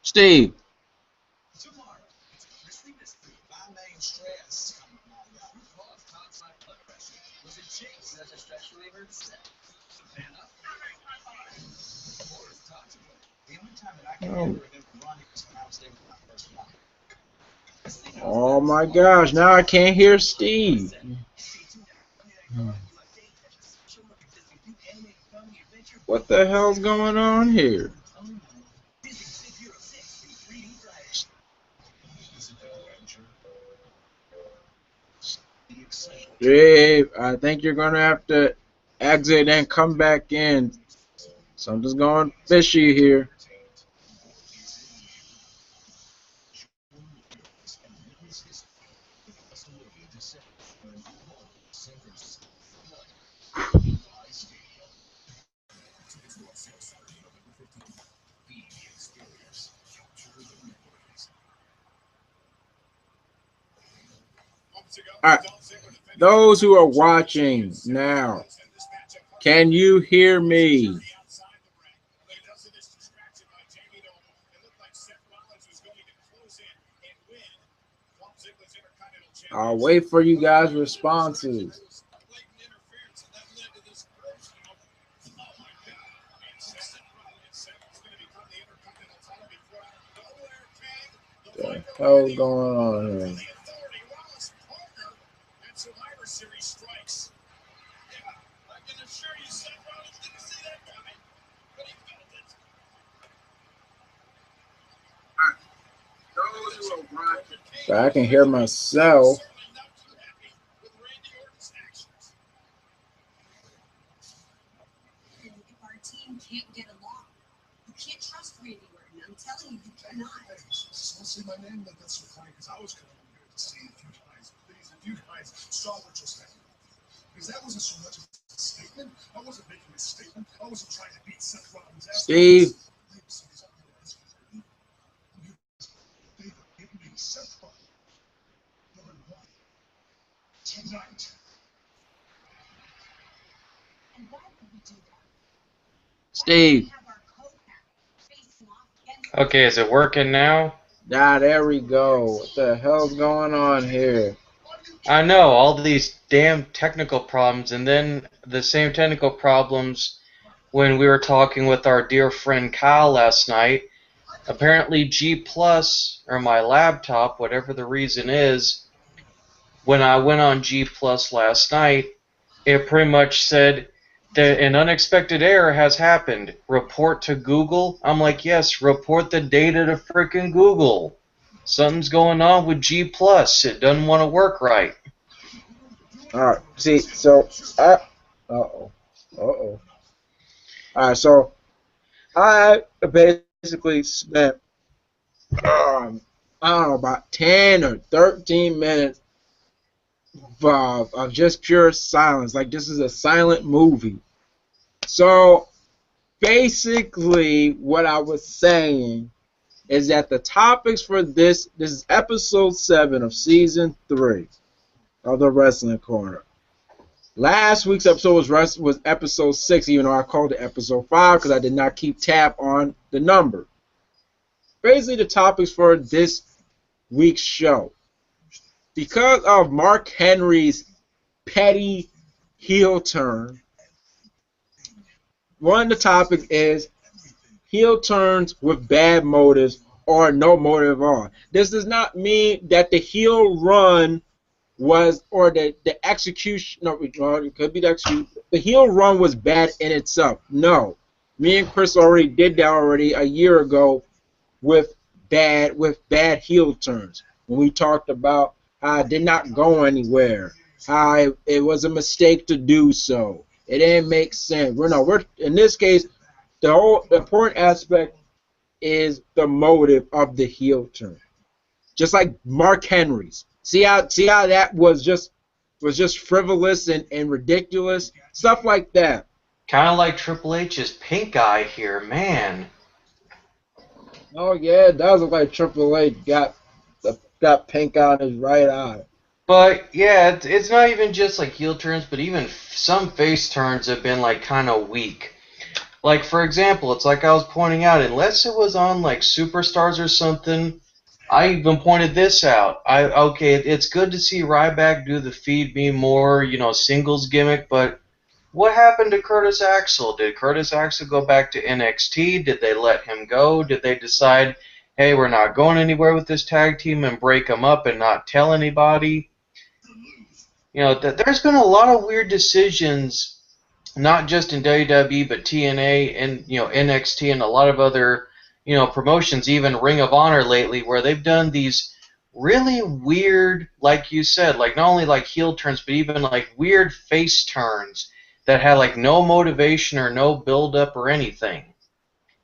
Steve. Oh my gosh, now I can't hear Steve. What the hell's going on here? Steve, I think you're gonna have to exit and come back in. Something's going fishy here. Alright, those who are watching now, can you hear me? I'll wait for you guys' responses. What the hell's going on here? So I can hear myself. If our team can't get along, you can't trust Randy Orton. I'm telling you, you cannot. Don't say my name like that's so fine, because I was coming here to see if you guys, please, if you guys saw what just happened. Because that wasn't so much a statement. I wasn't making a statement. I wasn't trying to beat Seth Rollins' ass. Steve. Tonight. Steve. Okay, is it working now? Ah, there we go. What the hell's going on here? I know, all these damn technical problems, and then the same technical problems when we were talking with our dear friend Kyle last night. Apparently G+, or my laptop, whatever the reason is, when I went on G+ last night, it pretty much said that an unexpected error has happened. Report to Google? I'm like, yes, report the data to frickin' Google. Something's going on with G+. It doesn't want to work right. Alright, see, so Alright, so I basically spent I don't know, about 10 or 13 minutes of just pure silence. Like, this is a silent movie. So basically what I was saying is that the topics for this is episode 7 of season 3 of the Wrestling Corner. Last week's episode was episode 6, even though I called it episode 5 because I did not keep tab on the number. Basically, the topics for this week's show. Because of Mark Henry's petty heel turn, one of the topics is heel turns with bad motives or no motive at all. This does not mean that the heel run was, or the execution, no, it could be the execution. The heel run was bad in itself. No. Me and Chris already did that already a year ago with bad heel turns. When we talked about how it did not go anywhere, how it was a mistake to do so. It didn't make sense. We're in this case, the whole important aspect is the motive of the heel turn. Just like Mark Henry's. See how that was just frivolous and ridiculous? Stuff like that. Kind of like Triple H's pink eye here, man. Oh yeah, it does look like Triple H got pink on his right eye. But yeah, it's not even just like heel turns, but even some face turns have been like kind of weak. Like, for example, it's like I was pointing out, unless it was on, like, Superstars or something, I even pointed this out. Okay, it's good to see Ryback do the feed me more, singles gimmick, but what happened to Curtis Axel? Did Curtis Axel go back to NXT? Did they let him go? Did they decide, hey, we're not going anywhere with this tag team and break them up and not tell anybody? There's been a lot of weird decisions, not just in WWE, but TNA and NXT and a lot of other promotions, even Ring of Honor lately, where they've done these really weird, like you said, like not only like heel turns, but even like weird face turns that had like no motivation or no build up or anything.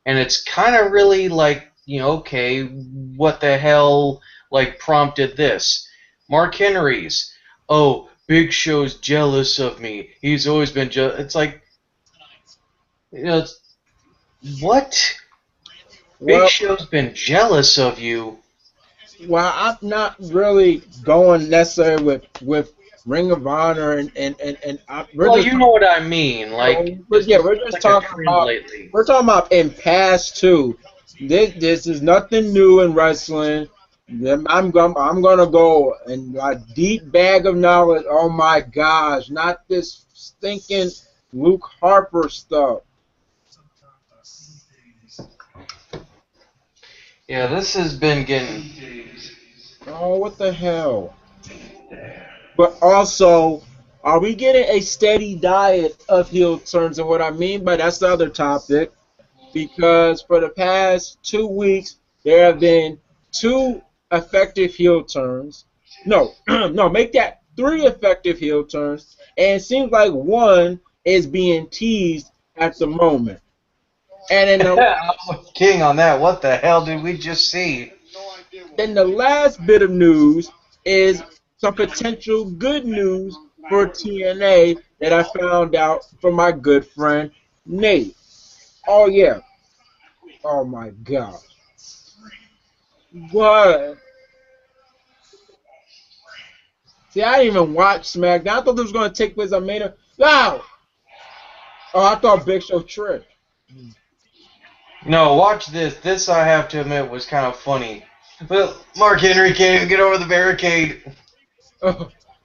And it's kind of really like, okay, what the hell like prompted this? Mark Henry's, oh, Big Show's jealous of me. He's always been jealous. It's like, it's, what? Big Show's been jealous of you. Well, I'm not really going necessarily with Ring of Honor and you know what I mean. Like, we're just talking about lately. We're talking about in past too. This is nothing new in wrestling. I'm gonna go in a deep bag of knowledge. Oh my gosh, not this stinking Luke Harper stuff. Yeah, this has been getting. Oh, what the hell? But also, are we getting a steady diet of heel turns? And what I mean by that's the other topic. Because for the past 2 weeks, there have been 2 effective heel turns. No, no, make that 3 effective heel turns. And it seems like one is being teased at the moment. And in I'm king on that. What the hell did we just see? Then the last bit of news is some potential good news for TNA that I found out from my good friend Nate. Oh yeah. Oh my gosh. What? See, I didn't even watch SmackDown. I thought this was going to take place on Mania. Wow! Oh, I thought Big Show tripped. No, watch this. This, I have to admit, was kind of funny. But Mark Henry can't even get over the barricade.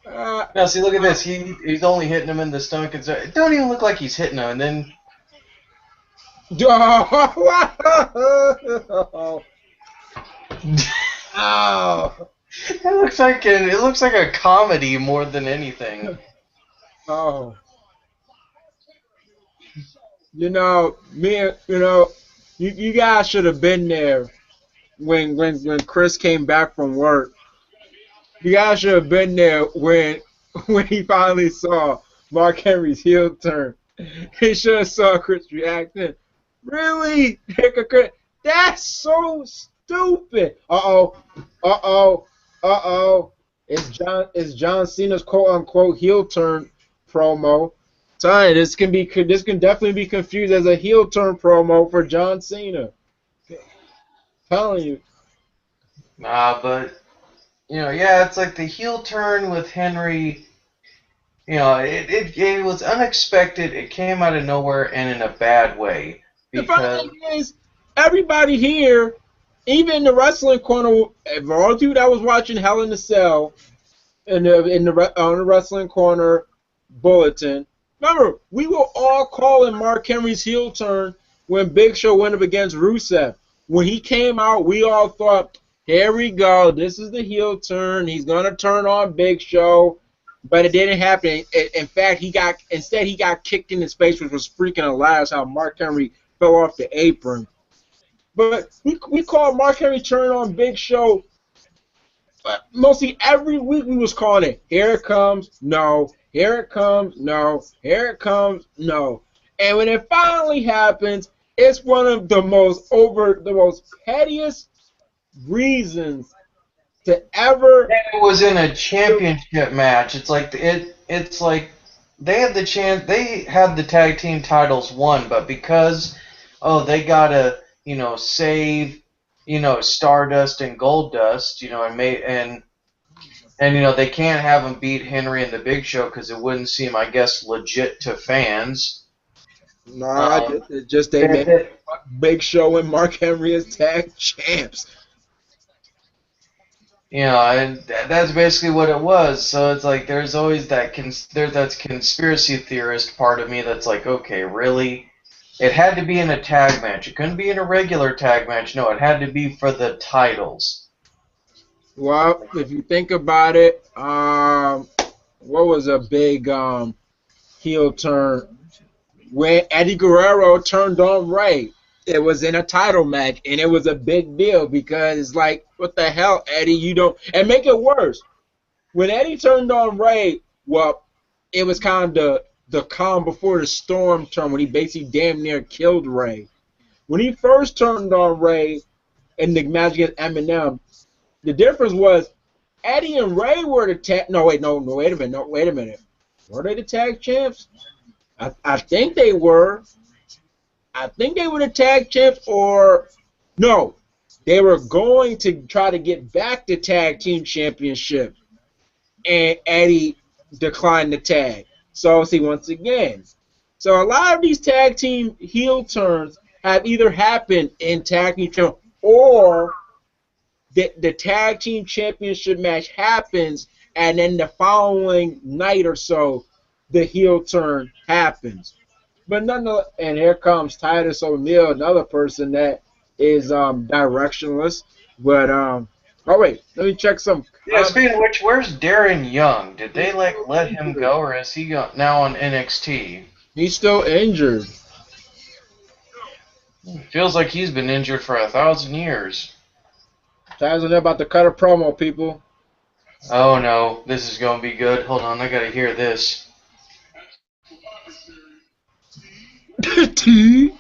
Now, see, look at this. He's only hitting him in the stomach. And so, it don't even look like he's hitting him. And then... Oh. It looks like a comedy more than anything. Oh. You guys should have been there when Chris came back from work. You guys should have been there when he finally saw Mark Henry's heel turn. He should have saw Chris reacting. Really? That's so stupid. Uh-oh. It's John Cena's quote-unquote heel turn promo. Sorry, this can definitely be confused as a heel turn promo for John Cena. Telling you. Nah, but yeah, it's like the heel turn with Henry. It was unexpected. It came out of nowhere and in a bad way. The funny thing is, everybody here, even the wrestling corner, all the people that was watching Hell in a Cell on the wrestling corner bulletin. Remember, we were all calling Mark Henry's heel turn when Big Show went up against Rusev. When he came out, we all thought, here we go, this is the heel turn. He's going to turn on Big Show. But it didn't happen. In fact, he got kicked in his face, which was freaking hilarious how Mark Henry fell off the apron. But we called Mark Henry turn on Big Show. But mostly every week we was calling it, here it comes, no. Here it comes, no. Here it comes, no. And when it finally happens, it's one of the most pettiest reasons to ever. And it was in a championship match. It's like they had the chance. They had the tag team titles won, but because they gotta save Stardust and Goldust, and they can't have them beat Henry and the Big Show because it wouldn't seem, I guess, legit to fans. Nah, Um, it's just they that, made that, Big Show and Mark Henry as tag champs. and that's basically what it was. So it's like there's always there's that conspiracy theorist part of me that's like, okay, really? It had to be in a tag match. It couldn't be in a regular tag match. No, it had to be for the titles. Well, if you think about it, what was a big heel turn when Eddie Guerrero turned on Ray? It was in a title match, and it was a big deal because it's like, what the hell, Eddie? You don't, and make it worse. When Eddie turned on Ray, well, it was kind of the calm before the storm turn when he basically damn near killed Ray. When he first turned on Ray in the match against Eminem, the difference was Eddie and Ray were the tag. No, wait, no, wait a minute, no, wait a minute. Were they the tag champs? I think they were. I think they were the tag champs, or no, they were going to try to get back the tag team championship, and Eddie declined the tag. So see, once again, so a lot of these tag team heel turns have either happened in tag team or the tag team championship match happens, and then the following night or so, the heel turn happens. But nonetheless, and here comes Titus O'Neil, another person that is directionless. But oh wait, let me check some Yeah, comments. speaking of which, where's Darren Young? Did they let him go, or is he now on NXT? He's still injured. Feels like he's been injured for 1,000 years. Titus O'Neil about to cut a promo, people. Oh no, this is gonna be good. Hold on, I gotta hear this. T.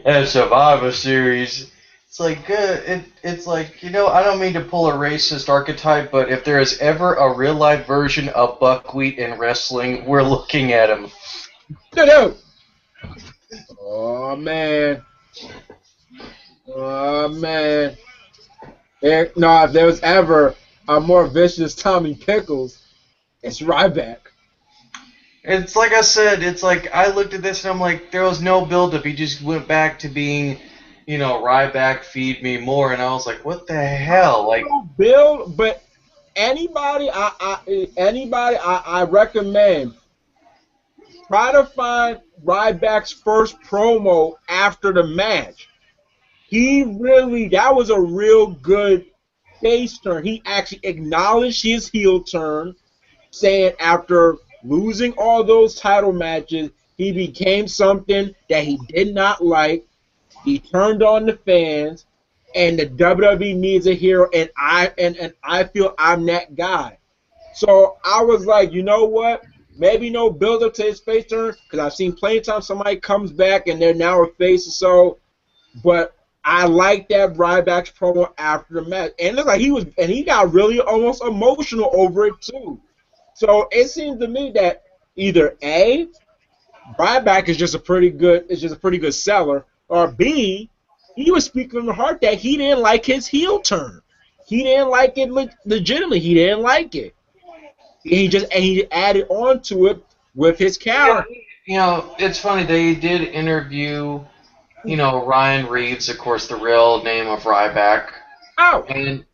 And Survivor Series. It's like it's like, I don't mean to pull a racist archetype, but if there is ever a real life version of buckwheat in wrestling, we're looking at him. No. Oh man. Oh man. No, if there was ever a more vicious Tommy Pickles, it's Ryback. It's like I said, it's like I looked at this and I'm like, there was no build up. He just went back to being, Ryback, feed me more, and I was like, what the hell? Like, Bill, but anybody I recommend try to find Ryback's first promo after the match. That was a real good face turn. He actually acknowledged his heel turn, saying after losing all those title matches, he became something that he did not like. He turned on the fans, and the WWE needs a hero, and I feel I'm that guy. So I was like, you know what? Maybe no build up to his face turn, because I've seen plenty of times somebody comes back and they're now a face or so. But I like that Ryback's promo after the match, and it looked like he got really almost emotional over it too. So it seems to me that either A, Ryback is just a pretty good seller, or B, he was speaking from the heart that he didn't like his heel turn. He didn't like it legitimately. He didn't like it. He added on to it with his yeah, character. it's funny. They did interview, Ryan Reeves, of course, the real name of Ryback, Oh, and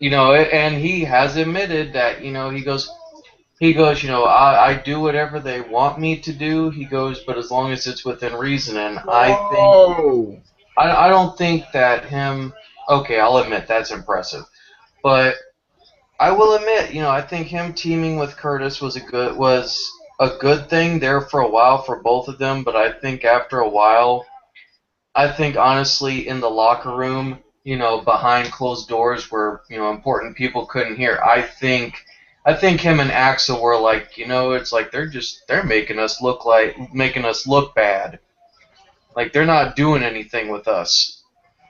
and he has admitted that he goes, I do whatever they want me to do. He goes, but as long as it's within reason, and whoa. I don't think that him. Okay, I'll admit that's impressive, but I will admit, I think him teaming with Curtis was a good thing there for a while for both of them. But I think after a while, I think honestly in the locker room, behind closed doors where important people couldn't hear, I think him and Axel were like, it's like they're making us look bad. Like they're not doing anything with us.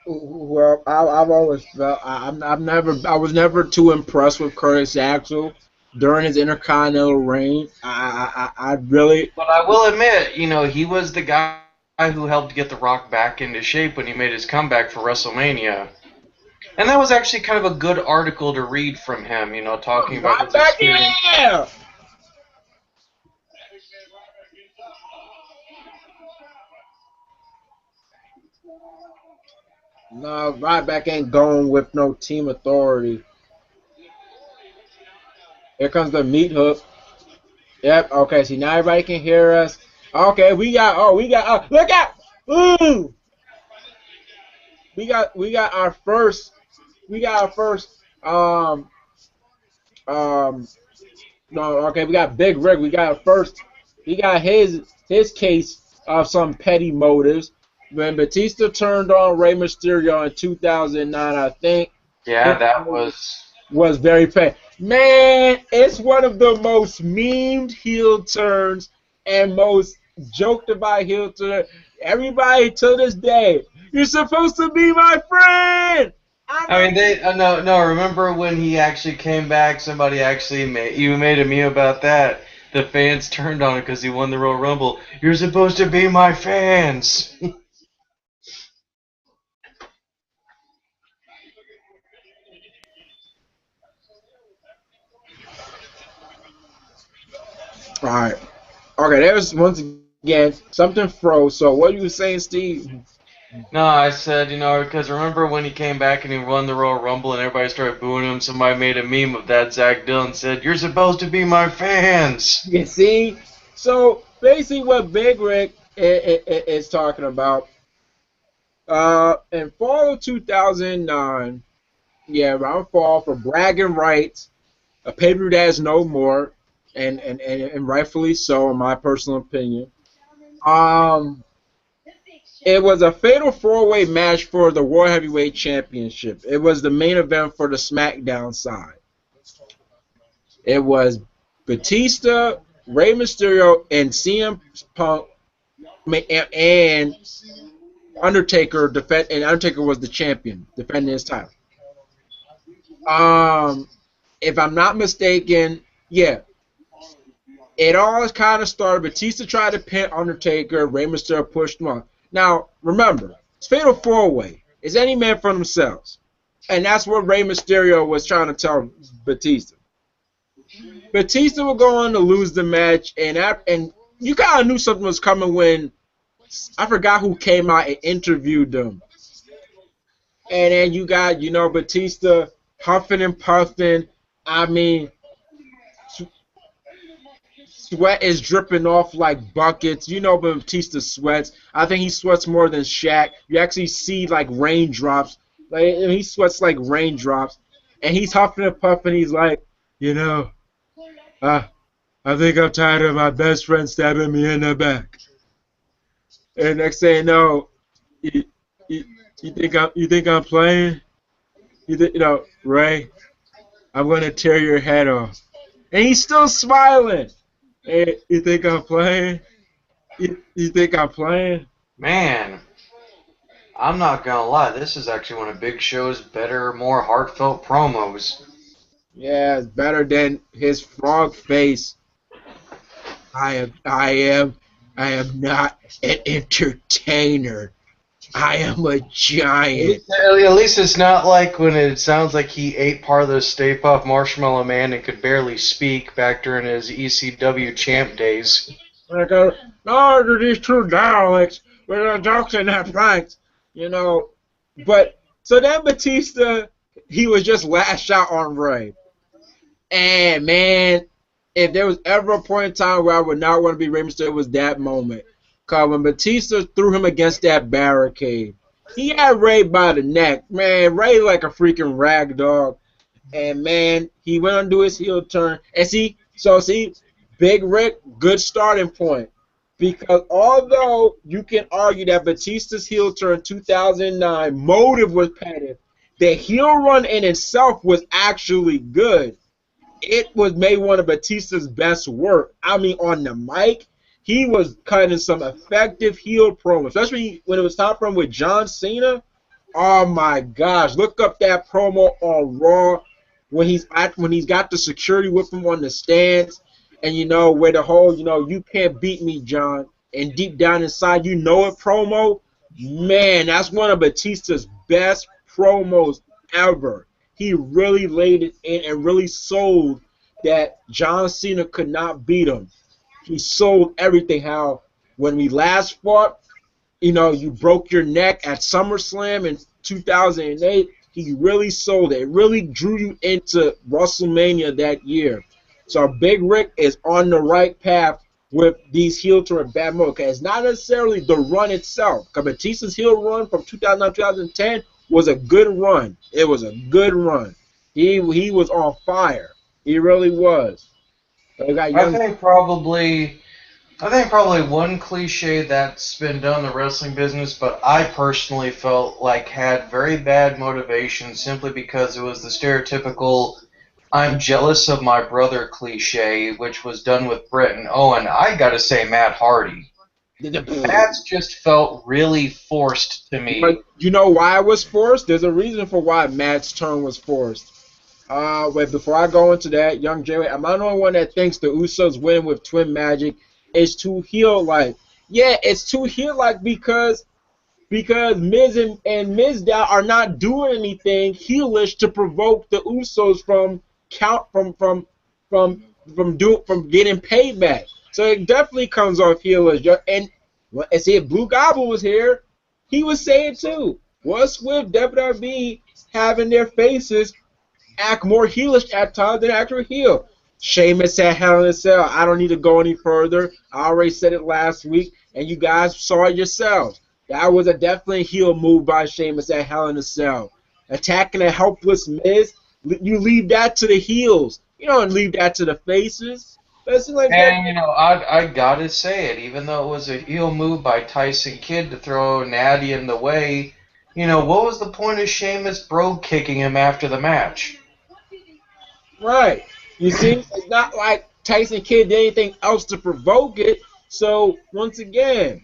Well, I've always felt I was never too impressed with Curtis Axel during his Intercontinental reign. I really But I will admit, he was the guy who helped get The Rock back into shape when he made his comeback for WrestleMania. And that was actually kind of a good article to read from him, talking about right his back experience. here. No, Ryback ain't going with no team authority. Here comes the meat hook. Yep. Okay. See, now everybody can hear us. Okay. Look out! Ooh! We got our first. We got our first. Um. No. Okay. We got Big Rick. We got our first. He got his case of some petty motives. When Batista turned on Rey Mysterio in 2009, I think Yeah, that was very petty. Man, it's one of the most memed heel turns and most joked about heel turn. Everybody to this day, you're supposed to be my friend. I mean, they no. Remember when he actually came back? Somebody actually made a meme about that. The fans turned on it because he won the Royal Rumble. You're supposed to be my fans. All right. Okay, there's once again something froze. So what you were saying, Steve? No, I said, because remember when he came back and he won the Royal Rumble and everybody started booing him? Somebody made a meme of that. Zach Dillon said, "You're supposed to be my fans." You see? So basically, what Big Rick is talking about, in fall of 2009, yeah, around fall, for bragging rights, a pay-per-view that is no more, and rightfully so, in my personal opinion. It was a fatal four-way match for the World Heavyweight Championship. It was the main event for the SmackDown side. It was Batista, Rey Mysterio, and CM Punk, and Undertaker and Undertaker was the champion, defending his title. If I'm not mistaken, yeah, it all kind of started. Batista tried to pin Undertaker. Rey Mysterio pushed him off. Now, remember, it's Fatal 4-Way. It's any man for themselves. And that's what Rey Mysterio was trying to tell Batista. Batista was going to lose the match, and you kind of knew something was coming when I forgot who came out and interviewed them. And then you got, Batista huffing and puffing. I mean, sweat is dripping off like buckets. When Batista sweats, I think he sweats more than Shaq. You actually see like raindrops. Like he sweats like raindrops, and he's huffing and puffing. He's like, I think I'm tired of my best friend stabbing me in the back. And next thing you know, you, you think I'm playing? Ray, I'm gonna tear your head off. And he's still smiling. Hey, you think I'm playing? You think I'm playing? Man, I'm not gonna lie. This is actually one of Big Show's better, more heartfelt promos. Yeah, it's better than his frog face. I am not an entertainer. I am a giant. At least it's not like when it sounds like he ate part of the Stay Puft Marshmallow Man and could barely speak back during his ECW champ days. I go, no, these two Daleks with their jokes and their planks, But so then Batista, he was just last shot on Ray. And man, if there was ever a point in time where I would not want to be Rey Mysterio, it was that moment. Because when Batista threw him against that barricade, he had Ray by the neck. Man, Ray like a freaking rag dog. And man, he went on to his heel turn. And see, Big Rick, good starting point. Because although you can argue that Batista's heel turn 2009 motive was petty, the heel run in itself was actually good. It was maybe one of Batista's best work. I mean, on the mic, he was cutting some effective heel promos, especially when it was time for him with John Cena. Oh my gosh, look up that promo on Raw when he's got the security with him on the stands, and where the whole you can't beat me, John, and deep down inside it promo. Man, that's one of Batista's best promos ever. He really laid it in and really sold that John Cena could not beat him. he sold everything. How when we last fought, you broke your neck at SummerSlam in 2008. He really sold it. It really drew you into WrestleMania that year. So Big Rick is on the right path with these heel turn and bad mode. It's not necessarily the run itself. Because Batista's heel run from 2009 2010 was a good run. It was a good run. He was on fire. He really was. I think probably one cliche that's been done in the wrestling business, but I personally felt like had very bad motivation simply because it was the stereotypical "I'm jealous of my brother" cliche, which was done with Bret and Owen. I gotta say, Matt Hardy. That's just felt really forced to me. But you know why it was forced? There's a reason for why Matt's turn was forced. Wait, before I go into that, Young Jay, I'm not the only one that thinks the Usos winning with Twin Magic is too heel-like. Yeah, it's too heel-like because Miz and Mizdow are not doing anything heelish to provoke the Usos from getting payback. So it definitely comes off heelish. And see, if Blue Goblin was here, he would say it too. What's with WWE having their faces act more heelish at times than actual heel? Sheamus said Hell in a Cell. I don't need to go any further. I already said it last week, and you guys saw it yourselves. That was a definitely heel move by Sheamus at Hell in a Cell. Attacking a helpless Miz, you leave that to the heels. You don't leave that to the faces. And, I gotta say it, even though it was a heel move by Tyson Kidd to throw Natty in the way, what was the point of Sheamus brogue kicking him after the match? Right. You see, it's not like Tyson Kidd did anything else to provoke it. So, once again,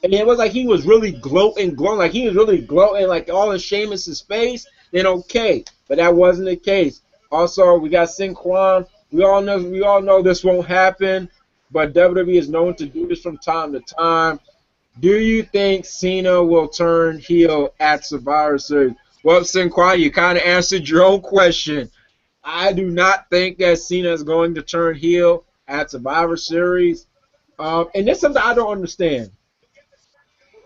it was like he was really gloating, like he was really gloating, like all in Sheamus' face, then okay. But that wasn't the case. Also, we got Sinquan. We all know this won't happen, but WWE is known to do this from time to time. Do you think Cena will turn heel at Survivor Series? Well, Sinquan, you kind of answered your own question. I do not think that Cena is going to turn heel at Survivor Series. And that's something I don't understand.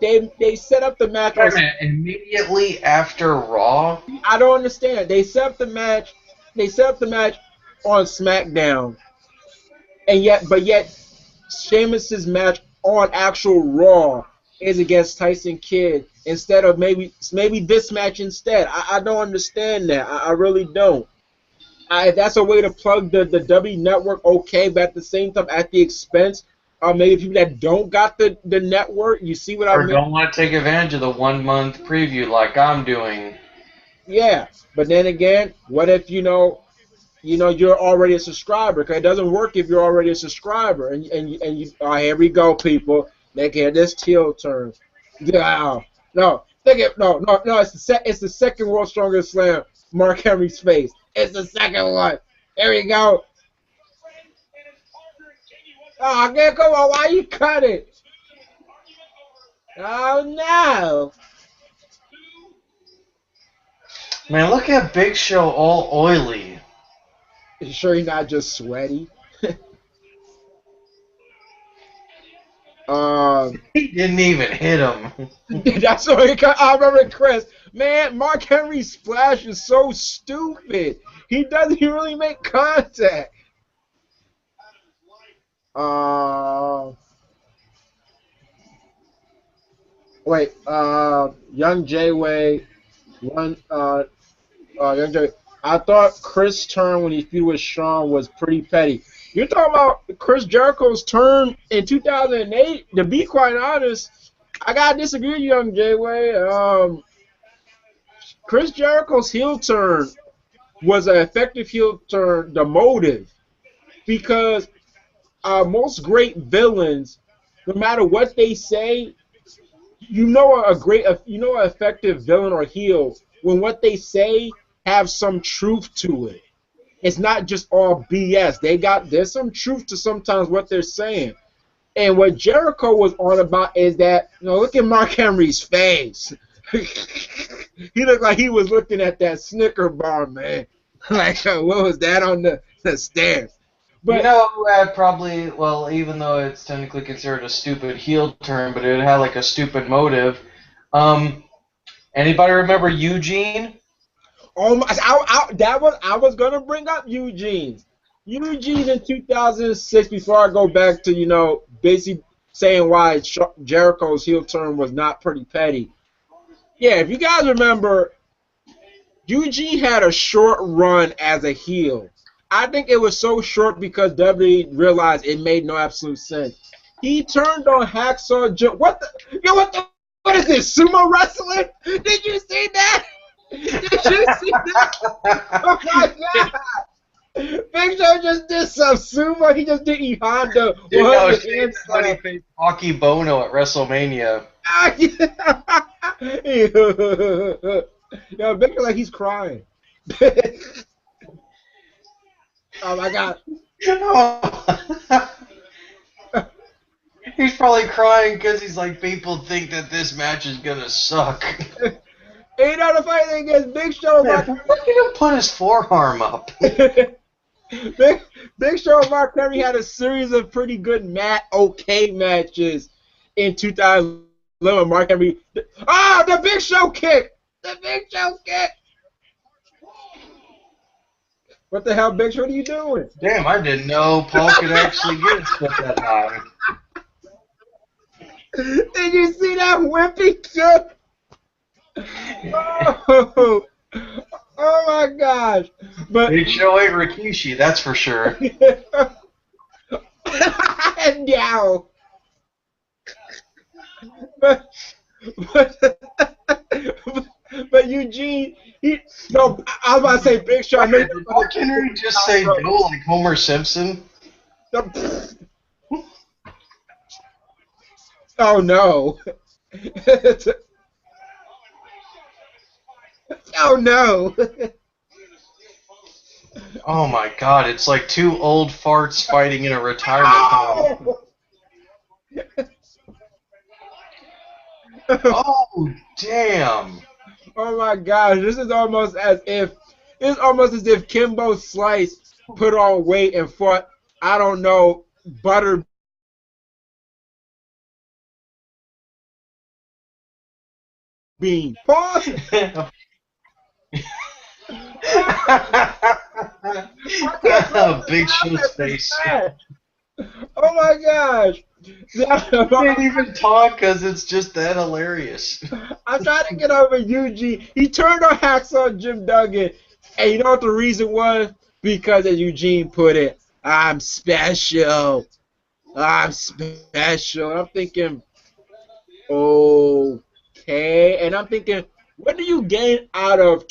They set up the match. Wait a minute, immediately after Raw? I don't understand. They set up the match. They set up the match on SmackDown, and yet Sheamus's match on actual Raw is against Tyson Kidd instead of maybe this match instead. I don't understand that. I really don't. If that's a way to plug the W network, okay, but at the same time, at the expense of maybe people that don't got the network, you see what I mean? Or don't want to take advantage of the 1 month preview like I'm doing. Yeah, but then again, what if you're already a subscriber? Because it doesn't work if you're already a subscriber. And you, here we go, people. Make it this heel turn. No, it's the second World's Strongest Slam. Mark Henry's face. It's the second one. There we go. Oh, okay, come on. Why you cut it? Oh, no. Man, look at Big Show all oily. You sure he's not just sweaty? He didn't even hit him. That's what I remember, Chris. Man, Mark Henry's splash is so stupid. He doesn't really make contact. Wait, Young J-Way, Young J. I thought Chris' turn when he feuded with Shawn was pretty petty. You're talking about Chris Jericho's turn in 2008? To be quite honest, I gotta disagree with you, Young J-Way. Chris Jericho's heel turn was an effective heel turn, the motive, because most great villains, no matter what they say, an effective villain or heel when what they say have some truth to it. It's not just all BS. There's some truth to sometimes what they're saying. And what Jericho was on about is that, look at Mark Henry's face. He looked like he was looking at that Snicker bar, man. Like, what was that on the stairs? But You know who had probably, well, even though it's technically considered a stupid heel turn, but it had like a stupid motive. Anybody remember Eugene? oh my, I was gonna bring up Eugene's. Eugene in 2006. Before I go back to basically saying why Jericho's heel turn was not pretty petty. Yeah, if you guys remember, Eugene had a short run as a heel. I think it was so short because WWE realized it made no absolute sense. He turned on Hacksaw Jim. What is this? Sumo wrestling? Did you see that? Did you see that? Oh my god! Big Show just did some sumo. He just did E Honda. You know, somebody faced Rocky Bono at WrestleMania. Yo, Big Show like he's crying. Oh my god. He's probably crying because he's like, people think that this match is gonna suck. You know the funny thing is, Big Show Look at him put his forearm up. Big Show and Mark Henry had a series of pretty good okay matches in 2011. Mark Henry, the Big Show kick, the Big Show kick. What the hell, Big Show? What are you doing? Damn, I didn't know Paul could actually get his foot that high. Did you see that wimpy kick? Oh, oh my gosh! But Big Show ain't Rikishi, that's for sure. Now, but Eugene, I was about to say Big Show. Did Mark Henry just say no like Homer Simpson? Oh no! Oh no! Oh my god, it's like two old farts fighting in a retirement home. Oh damn! Oh my gosh, this is almost as if Kimbo Slice put on weight and fought, I don't know, butter bean. Pause. Big Show's face. Oh my gosh. I can't even talk because it's just that hilarious. I'm trying to get over Eugene. He turned on Hacksaw Jim Duggan. And you know what the reason was? Because as Eugene put it, I'm special. I'm special. And I'm thinking, okay. And I'm thinking, what do you gain out of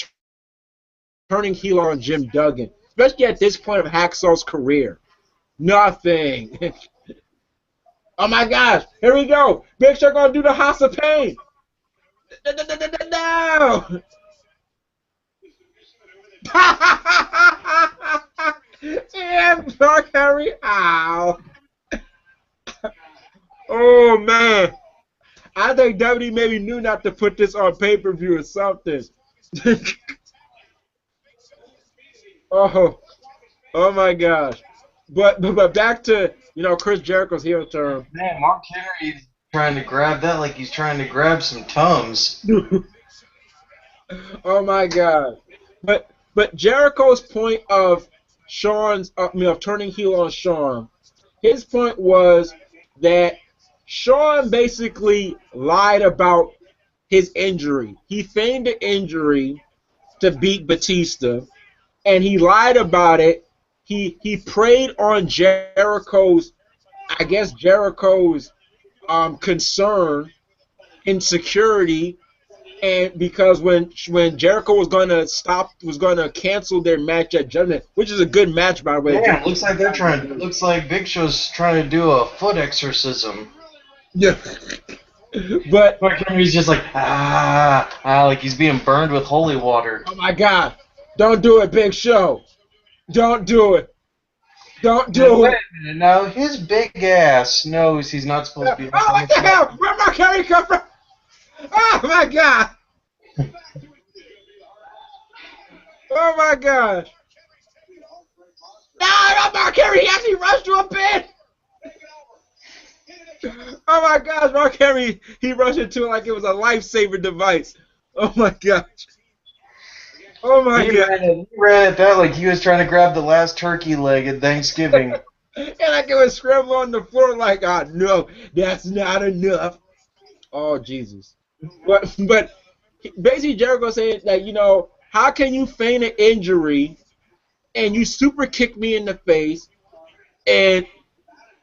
turning heel on Jim Duggan? Especially at this point of Hacksaw's career. Nothing. Oh my gosh, here we go. Big Show gonna do the House of Pain. No. And Mark Henry, ow. Oh man. I think WWE maybe knew not to put this on pay-per-view or something. Oh my gosh. But back to Chris Jericho's heel turn. Man, Mark Henry's trying to grab that like he's trying to grab some Tums. Oh my god. But Jericho's point of Shawn's of turning heel on Shawn, his point was that Shawn basically lied about his injury. He feigned an injury to beat Batista, and he lied about it. He preyed on Jericho's concern, insecurity, and because when Jericho was gonna cancel their match at Judgment, which is a good match by the way. Yeah, looks like Big Show's trying to do a foot exorcism. Yeah. But Mark Henry's just like like he's being burned with holy water. Oh my God! Don't do it, Big Show. Don't do it. Don't do Wait it. a minute, now his big ass knows he's not supposed to be. Oh, what the hell? Where Mark Henry come from? Oh my God! Oh my gosh! Nah, not Mark Henry. He actually rushed to a pin. Oh my gosh, Mark Henry, he rushed into it like it was a lifesaver device. Oh my gosh. Oh my He god. ran at that like he was trying to grab the last turkey leg at Thanksgiving. And like it was scrambling on the floor like, oh no, that's not enough. Oh Jesus. But basically Jericho said that, you know, how can you feign an injury and you super kick me in the face and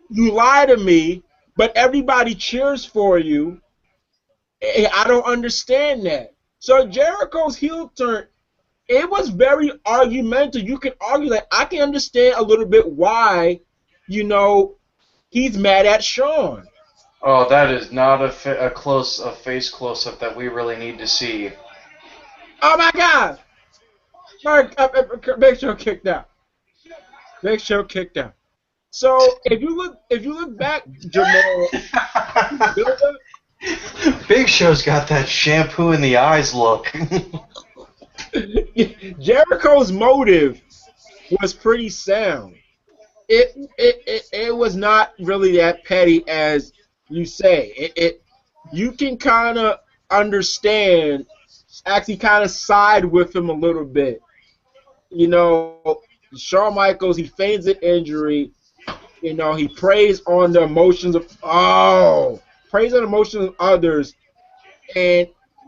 you lie to me, but everybody cheers for you? And I don't understand that. So Jericho's heel turn, it was very argumentative. You can argue that I can understand a little bit why, you know, he's mad at Shawn. Oh, that is not a face close-up that we really need to see. Oh my God! Big Show kicked out. Big Show kicked out. So if you look back, Jamal, Big Show's got that shampoo in the eyes look. Jericho's motive was pretty sound. It was not really that petty as you say. You can kind of understand, actually kind of side with him a little bit. You know, Shawn Michaels, he feigns an injury. You know, he preys on the emotions of others, and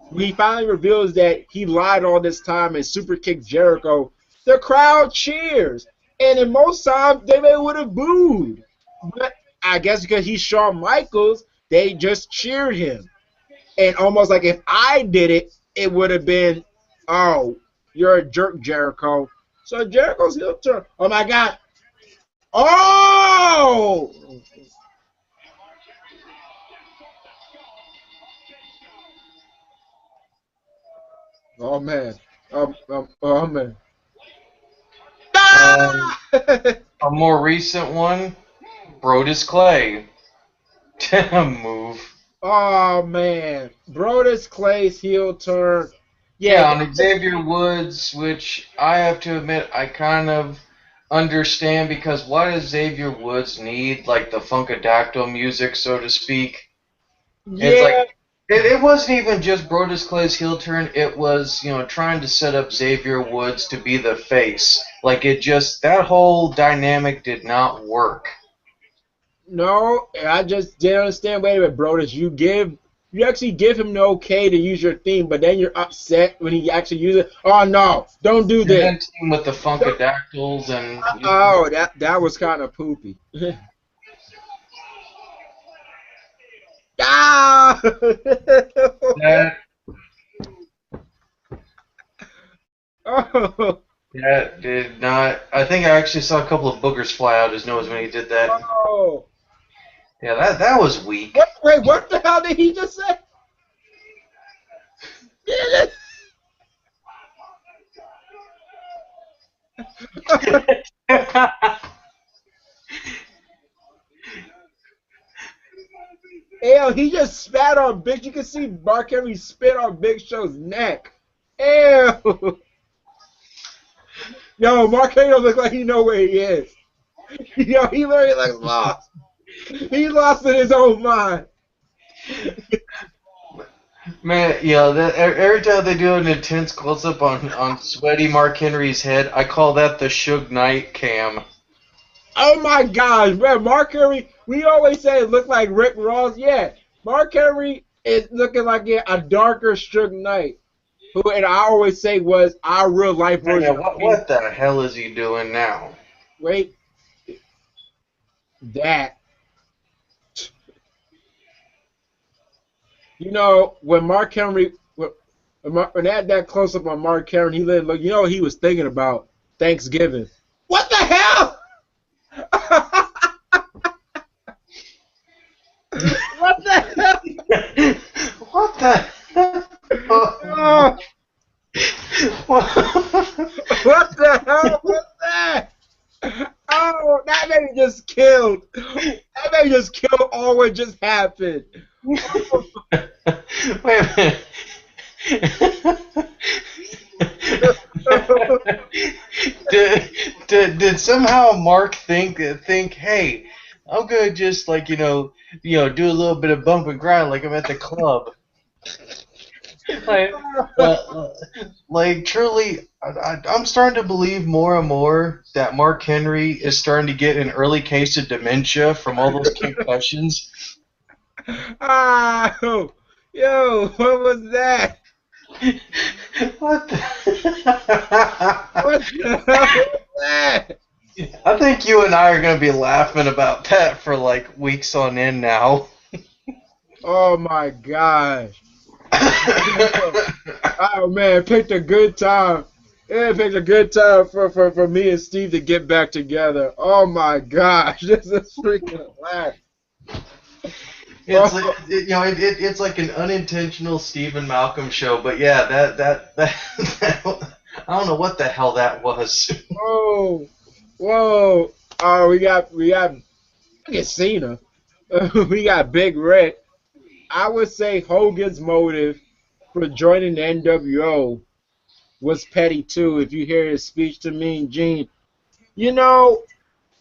when he finally reveals that he lied all this time and super kicked Jericho, the crowd cheers. And in most times, they would have booed. But I guess because he's Shawn Michaels, they just cheered him. And almost like if I did it, it would have been, oh, you're a jerk, Jericho. So Jericho's heel turn. Oh, my God. Oh! Oh, man. Oh, man. A more recent one, Brodus Clay. Move. Oh man, Brodus Clay's heel turn. Yeah, on Xavier Woods, which I have to admit I kind of understand, because what does Xavier Woods need? Like the Funkadactyl music, so to speak. Yeah. It's like it wasn't even just Brodus Clay's heel turn. It was, you know, trying to set up Xavier Woods to be the face. Like that whole dynamic did not work. No, I just didn't understand. Wait a minute, Brodus. You actually give him the okay to use your theme, but then you're upset when he actually uses it. Oh no, don't do that. And then with the Funkadactyls and oh, that was kind of poopy. Ah! Oh. That did not. I think I actually saw a couple of boogers fly out his nose when he did that. Oh. Yeah, that was weak. Wait, what the hell did he just say? Ew, he just spat on Big. You can see Mark Henry spit on Big Show's neck. Ew. Yo, Mark Henry don't look like he know where he is. Yo, he literally looks lost. He lost in his own mind. Man, yeah, every time they do an intense close-up on sweaty Mark Henry's head, I call that the Suge Knight cam. Oh my gosh, man, Mark Henry, we always say it looked like Rick Ross. Yeah, Mark Henry is looking like a darker Suge Knight, who, and I always say, was our real-life version. What the hell is he doing now? Wait. That. You know, when Mark Henry, when they had that close-up on Mark Henry, he let look, you know what he was thinking about? Thanksgiving. What the hell? What the hell? What the hell? Oh. What the hell was that? Oh, that man just killed. That man just killed all what just happened. Wait a minute. did somehow Mark think, hey, I'm gonna just like do a little bit of bump and grind like I'm at the club. like, like truly, I'm starting to believe more and more that Mark Henry is starting to get an early case of dementia from all those concussions. Ah, yo, what was that? What the? What the hell was that? I think you and I are going to be laughing about that for like weeks on end now. Oh my gosh. Oh man, picked a good time. It picked a good time for me and Steve to get back together. Oh my gosh, this is freaking laugh. It's like, it's like an unintentional Stephen Malcolm show, but yeah, that I don't know what the hell that was. Whoa, whoa. Oh, we got Cena. We got Big Rick. I would say Hogan's motive for joining the NWO was petty too. If you hear his speech to Mean Gene, you know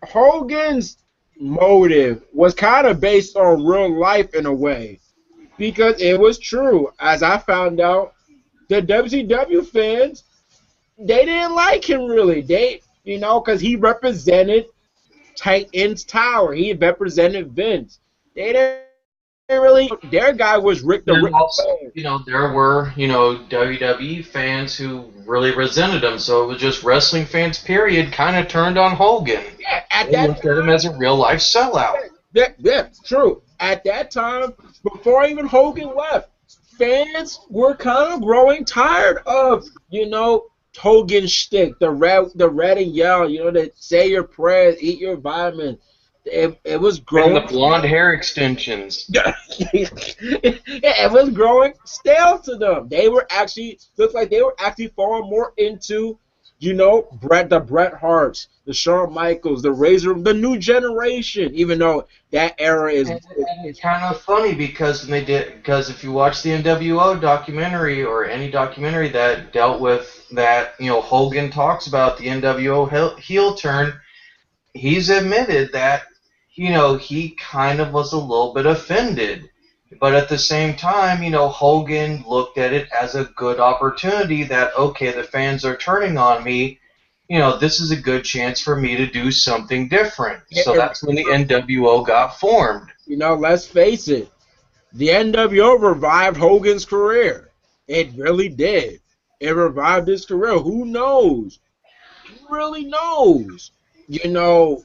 Hogan's motive was kind of based on real life in a way because it was true. As I found out, the WCW fans they didn't like him really. Because he represented Titan's Tower. He represented Vince. They didn't really. Their guy was Rick the And Rick also, Flair. there were, WWE fans who really resented him, so it was just wrestling fans, period, kind of turned on Hogan. Yeah, at They that looked at him as a real-life sellout. yeah, true. At that time, before even Hogan left, fans were kind of growing tired of, Hogan's shtick, the red and yell, the say your prayers, eat your vitamins. It was And the growing. blonde hair extensions. It was growing stale to them. They were actually looked like they were actually falling more into, the Bret Harts, the Shawn Michaels, the Razor, the new generation. Even though that era is, And it's kind of funny because if you watch the NWO documentary or any documentary that dealt with that, Hogan talks about the NWO heel turn, he's admitted that, he kind of was a little bit offended. But at the same time, Hogan looked at it as a good opportunity that, okay, the fans are turning on me. This is a good chance for me to do something different. So that's when the NWO got formed. let's face it, the NWO revived Hogan's career. It really did. It revived his career. Who knows? Who really knows? Who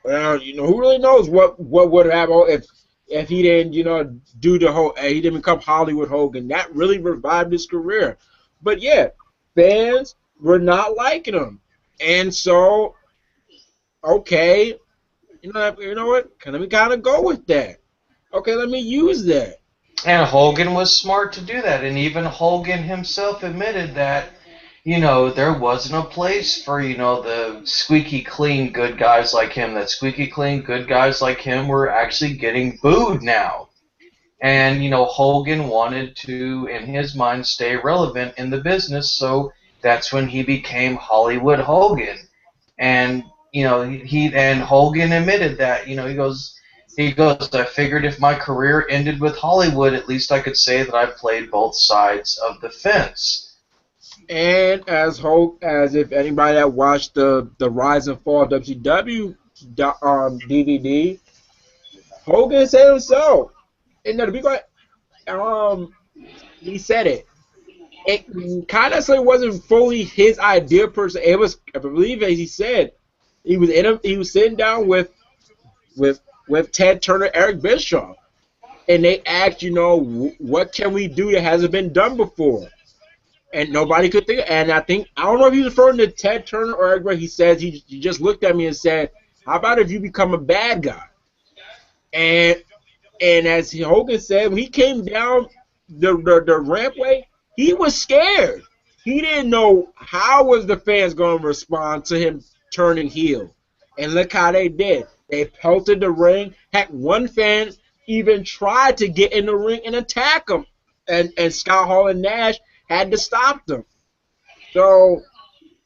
really knows what would happen if he didn't, do the whole, he didn't become Hollywood Hogan. That really revived his career. But yeah, fans were not liking him, and so okay, you know what? Let me kind of go with that. Okay, let me use that. And Hogan was smart to do that. And even Hogan himself admitted that, there wasn't a place for, the squeaky clean good guys like him. That squeaky clean good guys like him were actually getting booed now. And, Hogan wanted to, in his mind, stay relevant in the business. So that's when he became Hollywood Hogan. And, and Hogan admitted that, he goes, I figured if my career ended with Hollywood, at least I could say that I played both sides of the fence. And as if anybody that watched the Rise and Fall of WCW DVD, Hogan said himself, and to be quite, he said it. It kind of wasn't fully his idea per se. It was, I believe, as he said, he was sitting down with Ted Turner, Eric Bischoff, and they asked, what can we do that hasn't been done before? And nobody could think. And I don't know if he was referring to Ted Turner or Eric Bischoff. He says he just looked at me and said, "How about if you become a bad guy?" And as Hogan said, when he came down the rampway, he was scared. He didn't know how was the fans going to respond to him turning heel. And look how they did. They pelted the ring. Heck, one fan even tried to get in the ring and attack him. And Scott Hall and Nash had to stop them. So,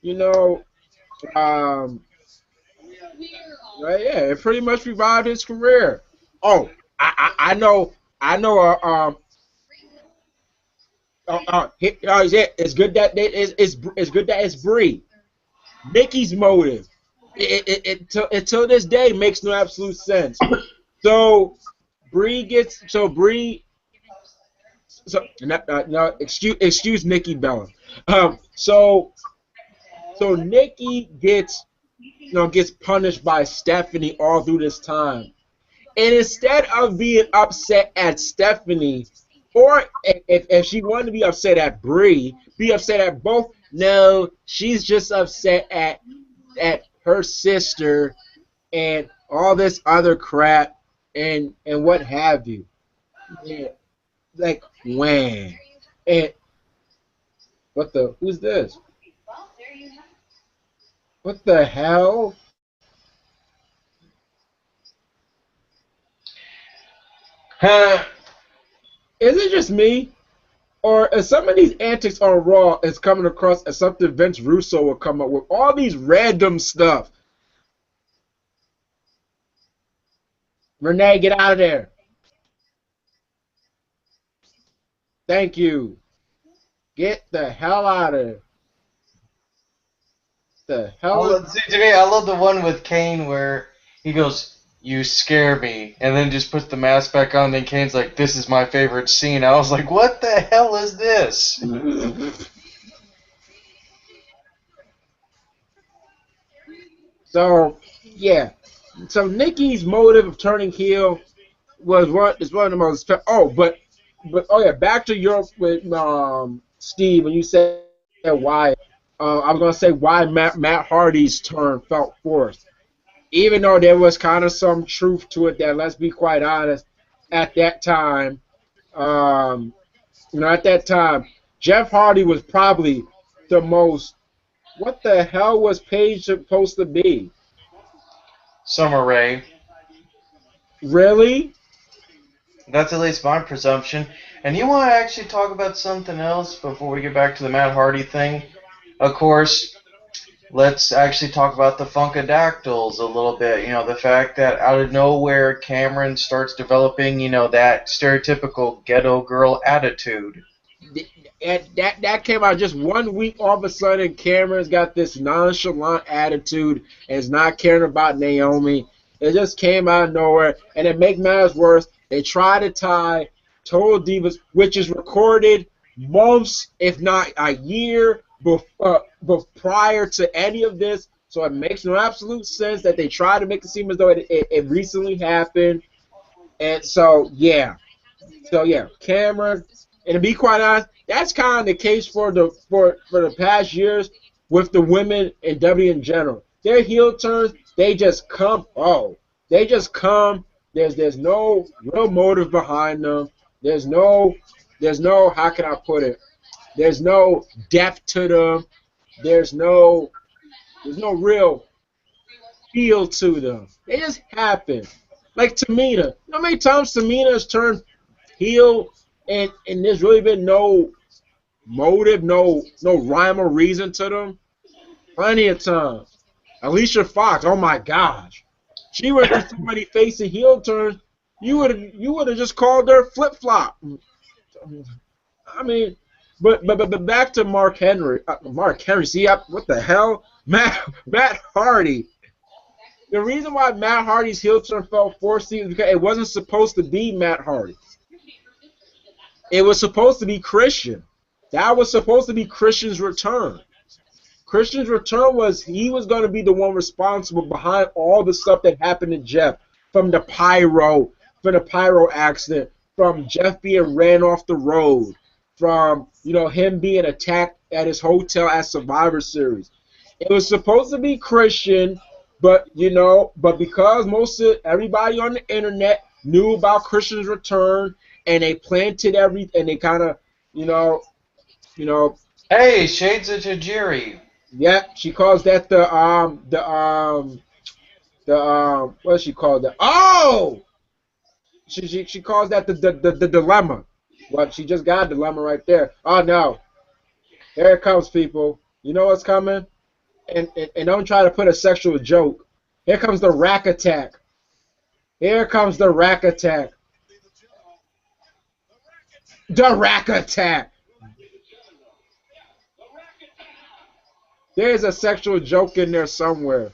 you know, um, right, yeah, it pretty much revived his career. Oh, I know. Yeah, it's good that it's good that it's Bree. Nikki's motive, until this day makes no absolute sense. So Bree. So no, excuse Nikki Bella. So Nikki gets punished by Stephanie all through this time. And instead of being upset at Stephanie, or if she wanted to be upset at Bree, be upset at both. No, she's just upset at her sister and all this other crap and what have you. Yeah, like when and what the who's this? What the hell? Huh. Is it just me? Or is some of these antics on Raw is coming across as something Vince Russo will come up with? All these random stuff. Renee, get out of there. Thank you. Get the hell out of there. The hell is See, to me, I love the one with Kane where he goes, "You scare me," and then just puts the mask back on. Then Kane's like, "This is my favorite scene." I was like, "What the hell is this?" So yeah. So Nikki's motive of turning heel is one of the most but oh yeah, back to Europe with Steve when you said why I was gonna say why Matt Hardy's turn felt forced, even though there was kind of some truth to it. That, let's be quite honest, at that time, um, at that time, Jeff Hardy was probably the most. What the hell was Paige supposed to be? Summer Rae. Really? That's at least my presumption. And you want to actually talk about something else before we get back to the Matt Hardy thing? Of course, let's actually talk about the Funkadactyls a little bit. The fact that out of nowhere, Cameron starts developing, that stereotypical ghetto girl attitude. That came out just 1 week. All of a sudden, Cameron's got this nonchalant attitude and is not caring about Naomi. It just came out of nowhere, and it make matters worse. They try to tie Total Divas, which is recorded months, if not a year, prior to any of this. So it makes no absolute sense that they try to make it seem as though it recently happened. And so yeah, Cameron. And to be quite honest, that's kind of the case for the past years with the women in W in general. Their heel turns, they just come. Oh, they just come. There's no real motive behind them. There's no how can I put it? There's no depth to them. There's no there's no real feel to them. They just happen. Like Tamina. You know how many times Tamina has turned heel and there's really been no motive, no rhyme or reason to them? Plenty of times. Alicia Fox, oh my gosh. She went through so many face and heel turns, you would have just called her flip flop. I mean, but back to Mark Henry. Mark Henry, see, what the hell? Matt Hardy. The reason why Matt Hardy's heel turn felt forced is because it wasn't supposed to be Matt Hardy. It was supposed to be Christian. That was supposed to be Christian's return. Christian's return was he was going to be the one responsible behind all the stuff that happened to Jeff, from the pyro accident, from Jeff being ran off the road, from him being attacked at his hotel at Survivor Series. It was supposed to be Christian, but because everybody on the internet knew about Christian's return, and they planted and they kind of, Hey, Shades of Tajiri. yeah, she calls that what does she call that? Oh, she calls that the dilemma. What, she just got a dilemma right there. Oh no, here it comes, people. You know what's coming? And don't try to put a sexual joke. Here comes the rack attack. Here comes the rack attack. The rack attack. There's a sexual joke in there somewhere.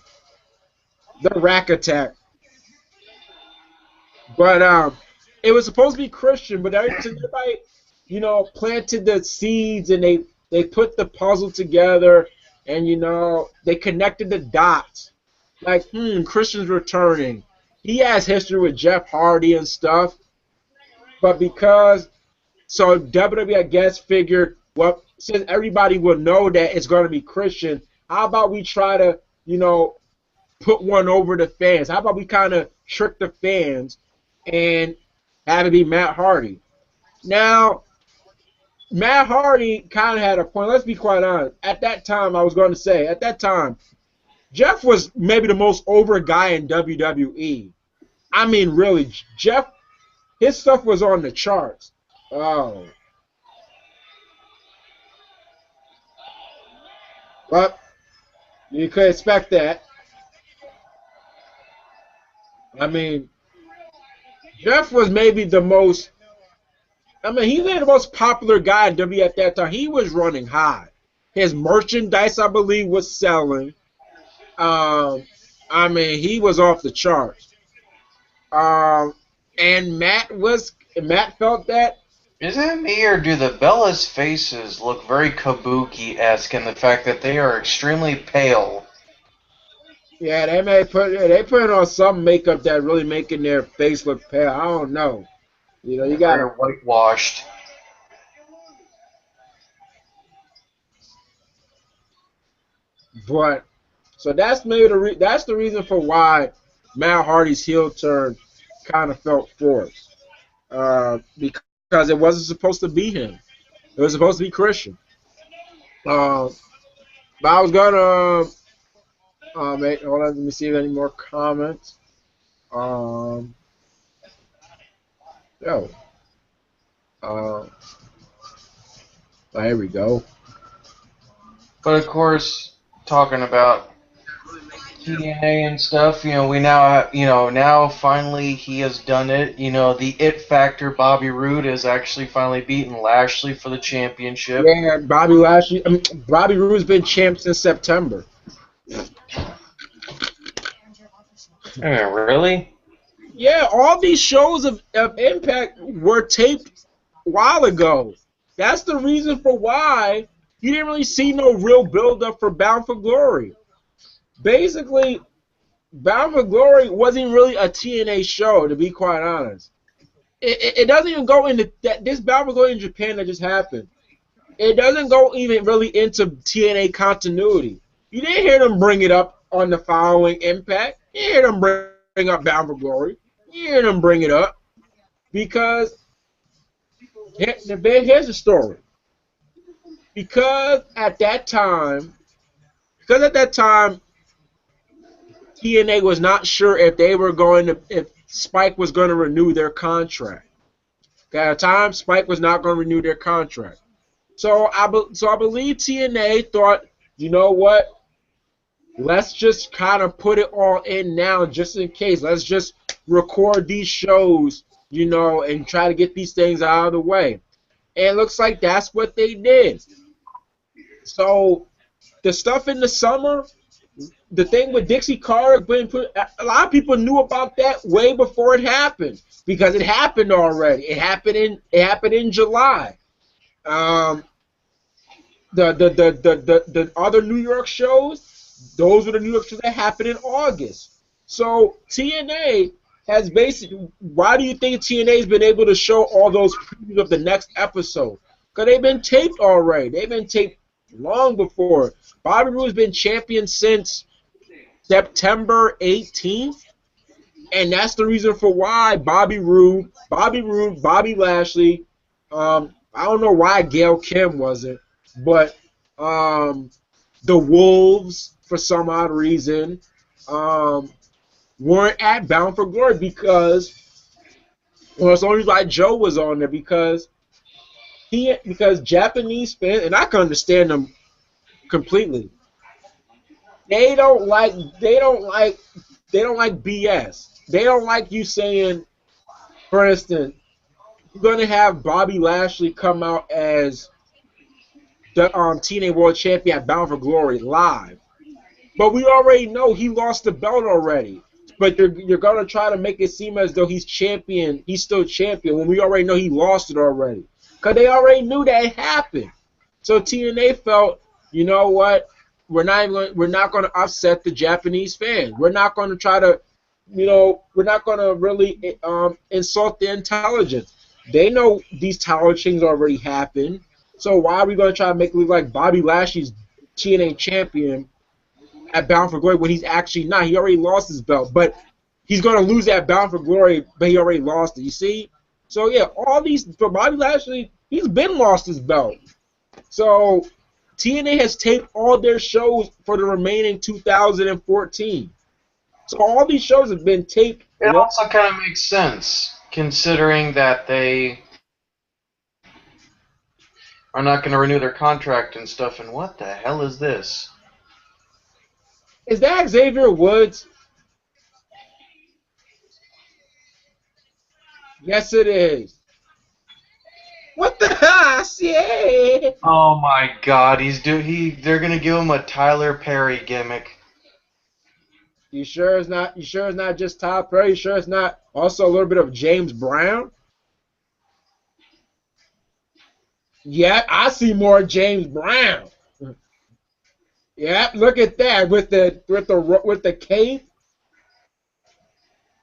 The rack attack. But it was supposed to be Christian, but everybody, you know, planted the seeds and they put the puzzle together, and you know they connected the dots. Like, Christian's returning. He has history with Jeff Hardy and stuff, but so WWE, I guess, figured, well, since everybody will know that it's going to be Christian, how about we try to, you know, put one over the fans? How about we kind of trick the fans and have it be Matt Hardy? Now, Matt Hardy kind of had a point. Let's be quite honest. At that time, Jeff was maybe the most over guy in WWE. I mean, really, Jeff, his stuff was on the charts. Oh. But you could expect that. I mean, Jeff was maybe the most, he's the most popular guy in WWE at that time. He was running high. His merchandise, I believe, was selling. He was off the charts. And Matt felt that. Is it me, or do the Bellas' faces look very Kabuki-esque in the fact that they are extremely pale? Yeah, they put on some makeup that really making their face look pale. I don't know. You know, you got They're whitewashed. But so that's maybe that's the reason for why Matt Hardy's heel turn kind of felt forced. Because it wasn't supposed to be him. It was supposed to be Christian. But I was gonna hold on, let me see if any more comments. Here we go. But of course, talking about TNA and stuff, you know, we now, now finally he has done it. You know, the It Factor, Bobby Roode, has actually finally beaten Lashley for the championship. Yeah, Bobby Roode's been champ since September. Really? Yeah, all these shows of Impact were taped a while ago. That's the reason for why you didn't really see no real build-up for Bound for Glory. Basically, Bound for Glory wasn't really a TNA show, to be quite honest. It doesn't even go into this Bound for Glory in Japan that just happened. It doesn't go even really into TNA continuity. You didn't hear them bring it up on the following Impact. You didn't hear them bring up Bound for Glory. You didn't hear them bring it up because here's the story. Because at that time, TNA was not sure if if Spike was going to renew their contract. At the time, Spike was not going to renew their contract. So I believe TNA thought, you know what? Let's just kind of put it all in now, just in case. Let's just record these shows, you know, and try to get these things out of the way. And it looks like that's what they did. So the stuff in the summer, the thing with Dixie Carter being put, a lot of people knew about that way before it happened because it happened already. It happened in July. The other New York shows, those were the New York shows that happened in August. So TNA has basically, why do you think TNA has been able to show all those previews of the next episode? Because they've been taped already. They've been taped long before. Bobby Roode's been champion since September 18th, and that's the reason for why Bobby Roode, Bobby Lashley, I don't know why Gail Kim wasn't, but the Wolves, for some odd reason, weren't at Bound for Glory because, well, it's only why Joe was on there because Japanese fans, and I can understand them completely. They don't like they don't like they don't like BS. They don't like you saying, for instance, you're gonna have Bobby Lashley come out as the TNA World Champion at Bound for Glory live. But we already know he lost the belt already. But you're gonna try to make it seem as though he's champion, he's still champion when we already know he lost it already. Cause they already knew that it happened. So TNA felt, you know what? We're not gonna upset the Japanese fans. We're not gonna try to, we're not gonna really insult their intelligence. They know these title changes already happened. So why are we gonna try to make it look like Bobby Lashley's TNA champion at Bound for Glory when he's actually not? He already lost his belt, but he's gonna lose at Bound for Glory, but he already lost it. You see? So yeah, all these for Bobby Lashley, he's been lost his belt. So TNA has taped all their shows for the remaining 2014. So all these shows have been taped. It also kind of makes sense, considering that they are not going to renew their contract and stuff. And what the hell is this? Is that Xavier Woods? Yes, it is. What the hell? I see it. Oh my God, they're gonna give him a Tyler Perry gimmick. You sure it's not? You sure it's not just Tyler Perry? You sure it's not also a little bit of James Brown? Yeah, I see more James Brown. Yeah, look at that with the cape.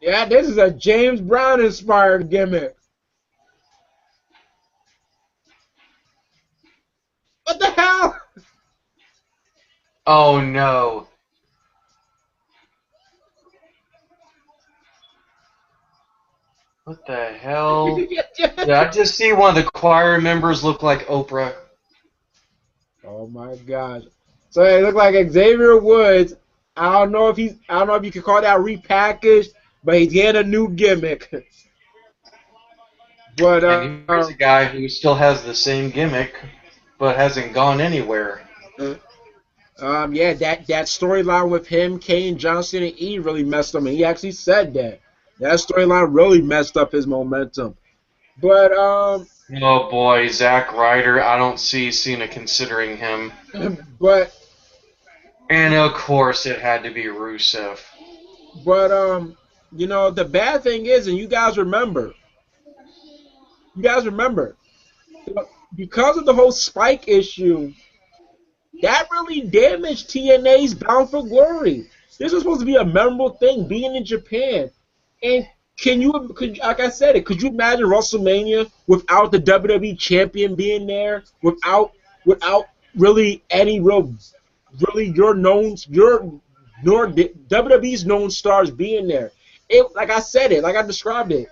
Yeah, this is a James Brown inspired gimmick. What the hell? Oh no. What the hell? Yeah, I just see one of the choir members look like Oprah. Oh my gosh. So it looked like Xavier Woods. I don't know if you could call that repackaged, but he's getting a new gimmick. But And here's a guy who still has the same gimmick, but hasn't gone anywhere. Yeah, that storyline with him, Kane, Johnson, and E really messed him. And he actually said that. That storyline really messed up his momentum. But Oh boy, Zack Ryder. I don't see Cena considering him. But And of course, it had to be Rusev. But the bad thing is, and you guys remember, because of the whole Spike issue, that really damaged TNA's Bound for Glory. This was supposed to be a memorable thing, being in Japan. And like I said, could you imagine WrestleMania without the WWE champion being there, without really any WWE's known stars being there? Like I described it,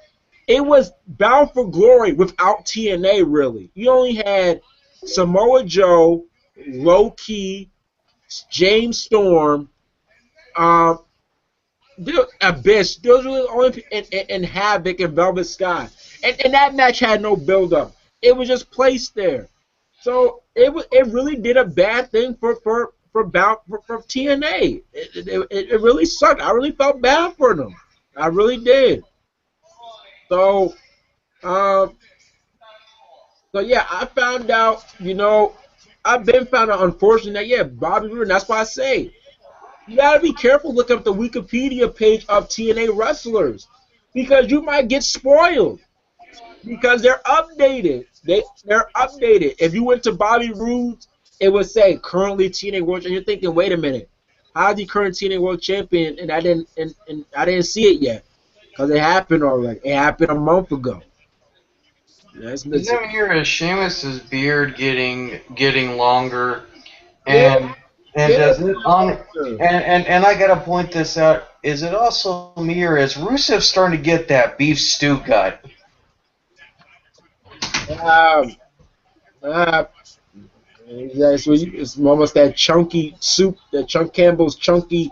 it was Bound for Glory without TNA. Really, you only had Samoa Joe, Low Key, James Storm, Abyss. Those were the only and Havoc and Velvet Sky. And that match had no build up. It was just placed there. So it really did a bad thing for TNA. It really sucked. I really felt bad for them. I really did. So yeah, I found out. I've been found out, unfortunately, that yeah, Bobby Roode. That's why I say you gotta be careful looking up the Wikipedia page of TNA wrestlers, because you might get spoiled, because they're updated. They're updated. If you went to Bobby Roode, it would say currently TNA World Champion. You're thinking, wait a minute, how's he current TNA World Champion? And I didn't see it yet, because it happened already. It happened a month ago. Is there here Sheamus's beard getting longer, and does it on and I gotta point this out. Is it also me, or is Rusev starting to get that beef stew gut? It's almost that chunky soup, that Campbell's chunky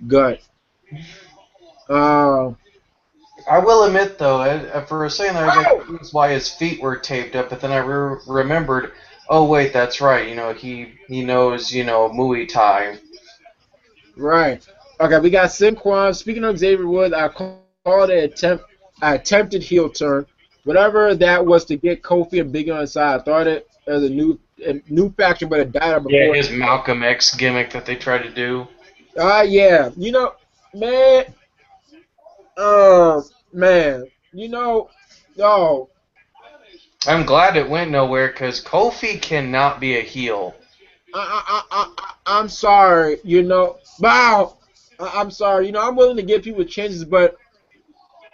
gut. I will admit, though, for a second I got confused why his feet were taped up, but then I remembered Oh wait, that's right. He knows Muay Thai. Right. Okay, we got Sinquan. Speaking of Xavier Woods, I called it attempted heel turn. Whatever that was to get Kofi and Big on the side. I thought it as a new faction, but it died out Yeah, before. his Malcolm X gimmick that they try to do. Yeah. Man, uh, man, oh, I'm glad it went nowhere because Kofi cannot be a heel. I'm sorry. Wow. I'm sorry. I'm willing to give people chances, but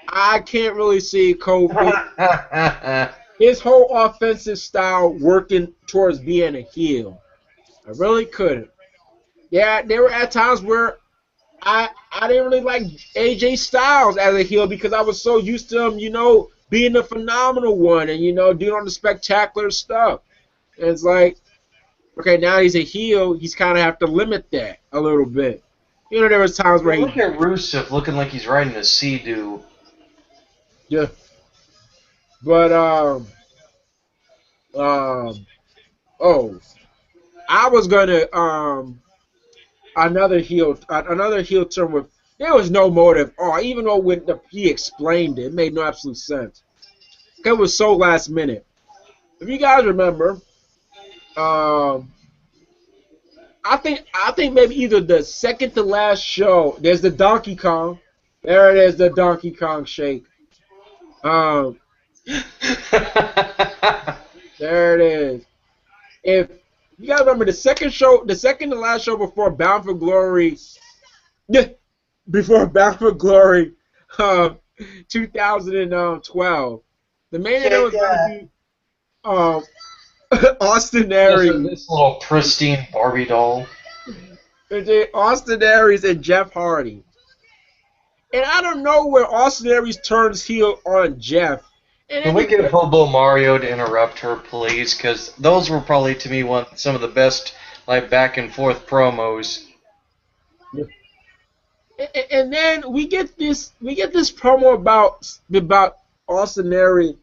I can't really see Kofi his whole offensive style working towards being a heel. I really couldn't. Yeah, there were at times where I didn't really like AJ Styles as a heel because I was so used to him, being the phenomenal one and doing all the spectacular stuff. And it's like, okay, now he's a heel. He's kind of have to limit that a little bit. There was times where Yeah, look at Rusev looking like he's riding a sea-doo. yeah, but um, oh, I was gonna another heel turn with there was no motive. Oh, even though when he explained it made no absolute sense. It was so last minute. If you guys remember, um, I think maybe either the second to last show. There's the Donkey Kong. There it is, the Donkey Kong shake. Um, there it is. If you guys remember the second to last show before Bound for Glory, before Bound for Glory, 2012, the main event was going to be Austin Aries. This little pristine Barbie doll. Austin Aries and Jeff Hardy. And I don't know where Austin Aries turns heel on Jeff. And Can we get Hobo Mario to interrupt her, please? Because those were probably, to me, some of the best back and forth promos. And then we get this promo about Austin Aries,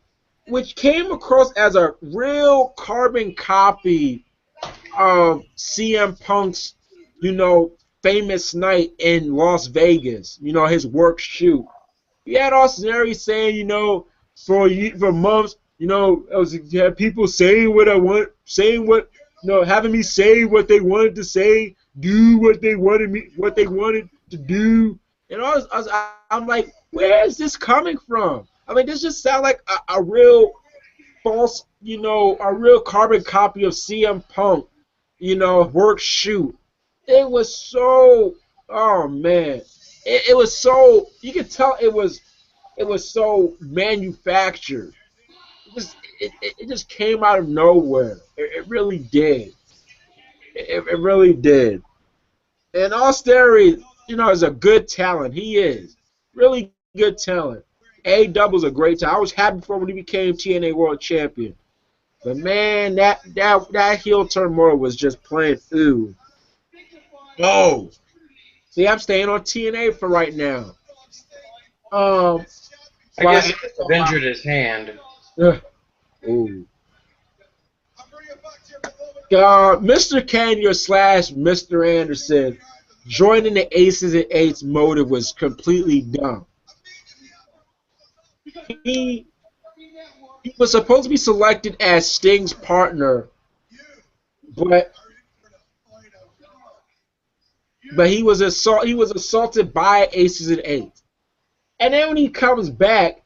which came across as a real carbon copy of CM Punk's, famous night in Las Vegas. His work shoot. You had Austin Aries saying, for months, you had people saying what I want, saying what, having me say what they wanted to say, do what they wanted to do, and I'm like, where is this coming from? I mean, this just sounds like a real false, a real carbon copy of CM Punk, work shoot. It was so, oh man, it was so, you could tell it was so manufactured. It just came out of nowhere. It really did. It really did. And Austin, is a good talent. He is really good talent. A-Double's a great talent. I was happy for when he became TNA World Champion. But man, that heel turn more was just plain ooh. Oh, see, I'm staying on TNA for right now. I guess he just injured his hand. Ooh. Mr. Kenya / Mr. Anderson joining the Aces and Eights motive was completely dumb. He was supposed to be selected as Sting's partner, but he was assaulted by Aces and Eights. And then when he comes back,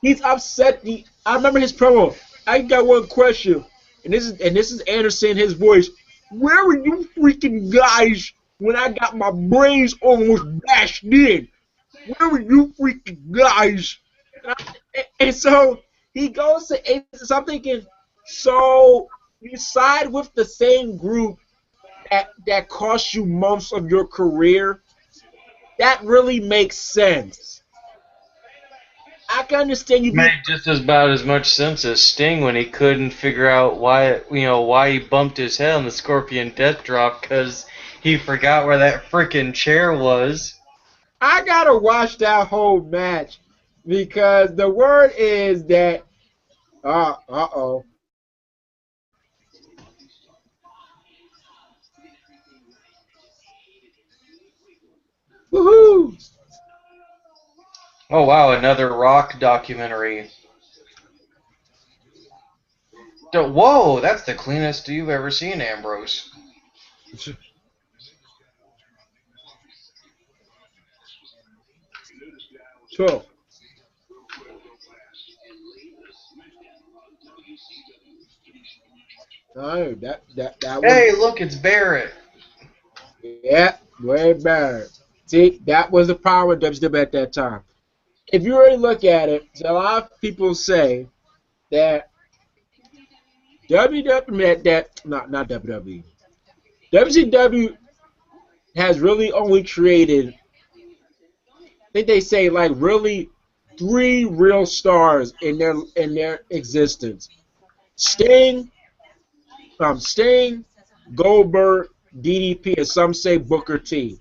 he's upset. I remember his promo. I got one question. And this is Anderson, his voice. Where were you freaking guys when I got my brains almost bashed in? Where were you freaking guys? And so he goes to Aces. I'm thinking, so you side with the same group that cost you months of your career? That really makes sense. I can understand you. Made just about as much sense as Sting when he couldn't figure out why he bumped his head on the Scorpion Death Drop because he forgot where that freaking chair was. I gotta watch that whole match because the word is that uh-oh. Woohoo! Oh wow, another Rock documentary. Whoa, that's the cleanest you've ever seen, Ambrose. Sure. No, that was Hey, look, it's Barrett. yeah, way better. See, that was the power of WCW at that time. If you really look at it, a lot of people say that WWE that not WWE. WCW has really only created, I think they say like really three real stars in their existence. Sting, Sting, Goldberg, DDP, and some say Booker T.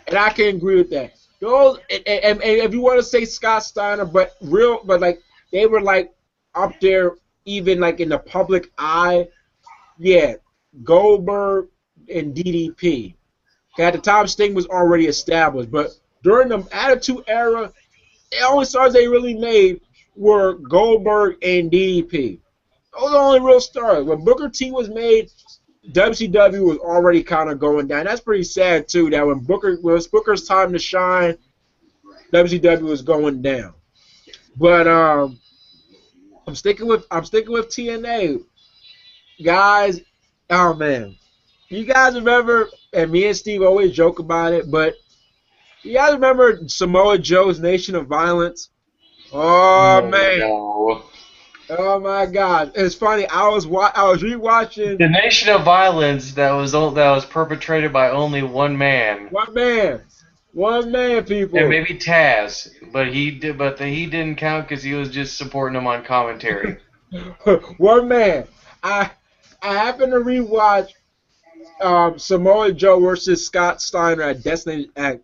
And I can agree with that. Those and if you want to say Scott Steiner, but like they were like up there even like in the public eye. Yeah, Goldberg and DDP. At the time, Sting was already established, but during the Attitude Era, the only stars they really made were Goldberg and DDP. Those are the only real stars. When Booker T was made, WCW was already kind of going down. That's pretty sad too. That when it was Booker's time to shine, WCW was going down. But I'm sticking with TNA, guys. Oh man, you guys remember? And me and Steve always joke about it, but you guys remember Samoa Joe's Nation of Violence? Oh man. No. Oh my God! It's funny. I was rewatching. The Nation of Violence that was perpetrated by only one man. One man, people. And maybe Taz, but he didn't count because he was just supporting him on commentary. One man. I happened to rewatch Samoa Joe versus Scott Steiner at Destiny X.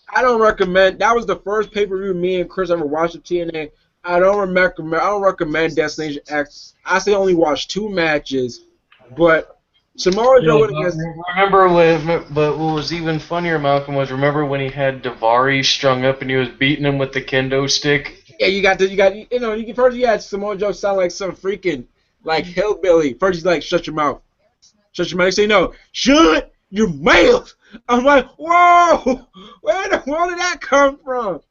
I don't recommend. That was the first pay-per-view me and Chris ever watched of TNA. I don't recommend Destination X. I say only watch 2 matches, but Samoa Joe went against. But what was even funnier, Malcolm, was remember when he had Davari strung up and he was beating him with the kendo stick. Yeah, first you had Samoa Joe sound like some freaking like hillbilly. First he's like, shut your mouth. Shut your mouth. Say no. Shut your mouth. I'm like, whoa, where the world did that come from?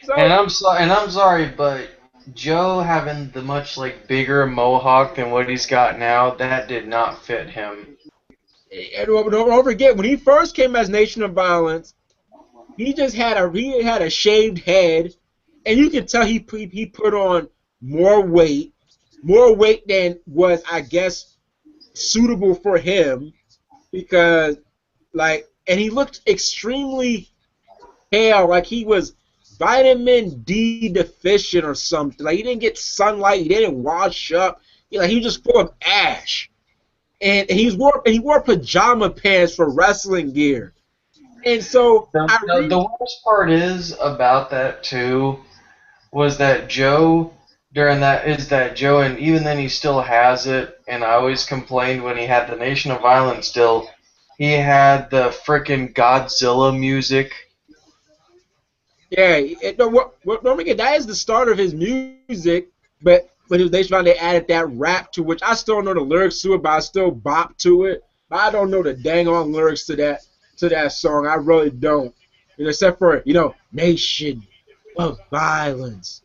So, and I'm sorry, but Joe having the much like bigger mohawk than what he's got now, that did not fit him. And don't forget, when he first came as Nation of Violence, he had a shaved head, and you can tell he put on more weight than was, I guess, suitable for him, because and he looked extremely pale, like he was vitamin D deficient or something. Like he didn't get sunlight, he didn't wash up. He was just full of ash. And he wore pajama pants for wrestling gear. And so the worst part is about that too was that Joe and even then he still has it, and I always complained when he had the Nation of Violence still, he had the frickin' Godzilla music. Yeah, don't forget, that is the start of his music, but when his Nation Violence, they added that rap to which I still don't know the lyrics to it, but I still bop to it. But I don't know the dang on lyrics to that song. I really don't. Except for, Nation of Violence.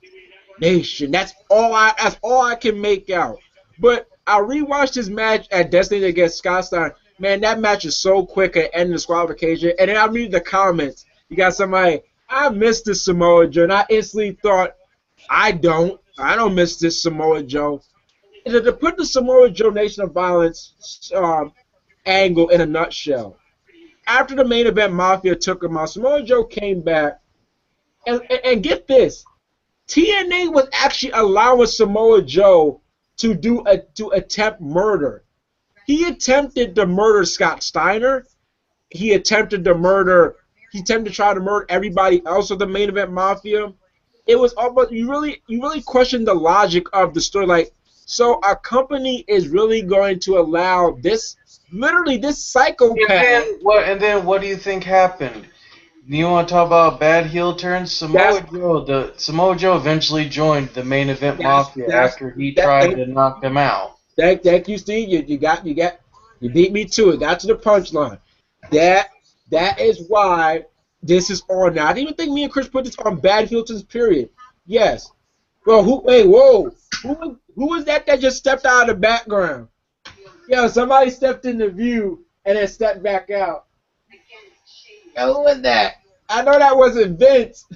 Nation. That's all I can make out. But I rewatched his match at Destiny against Scott Steiner. Man, that match is so quick at ending disqualification. And then I read the comments. You got somebody, I missed this Samoa Joe, and I instantly thought, I don't miss this Samoa Joe. And to put the Samoa Joe Nation of Violence angle in a nutshell, after the main event Mafia took him out, Samoa Joe came back, and get this, TNA was actually allowing Samoa Joe to attempt murder. He attempted to murder Scott Steiner. He attempted to try to murder everybody else of the main event Mafia. It was almost, you really question the logic of the story. Like, so our company is really going to allow this psychopath. And then what do you think happened? You want to talk about bad heel turns? That's Samoa Joe eventually joined the main event Mafia that's after he that. tried to knock them out. Thank you, Steve. You beat me to it. Got to the punchline. That is why this is on now. I didn't even think me and Chris put this on bad Hilton's period. Yes. Well, whoa. Who was that just stepped out of the background? Yo, somebody stepped in the view and then stepped back out. Yo, who was that? I know that wasn't Vince.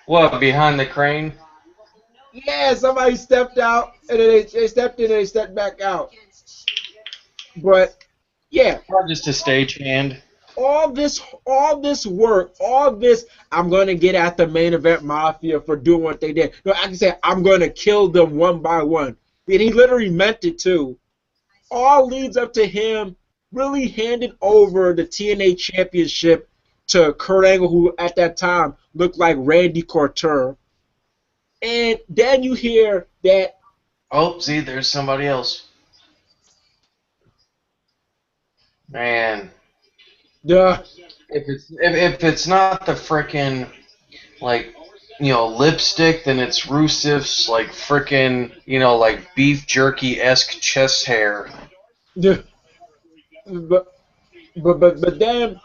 What, behind the crane? Yeah, somebody stepped out and then they stepped in and they stepped back out. But yeah, Or just a stagehand? all this work, all this, I'm gonna get at the main event Mafia for doing what they did. No, I can say I'm gonna kill them one by one. And he literally meant it too. All leads up to him really handing over the TNA Championship to Kurt Angle, who at that time looked like Randy Couture. And then you hear that. Oh, see, there's somebody else. Man. The If it's not the frickin' like lipstick, then it's Rusev's like frickin' like beef jerky-esque chest hair. the but then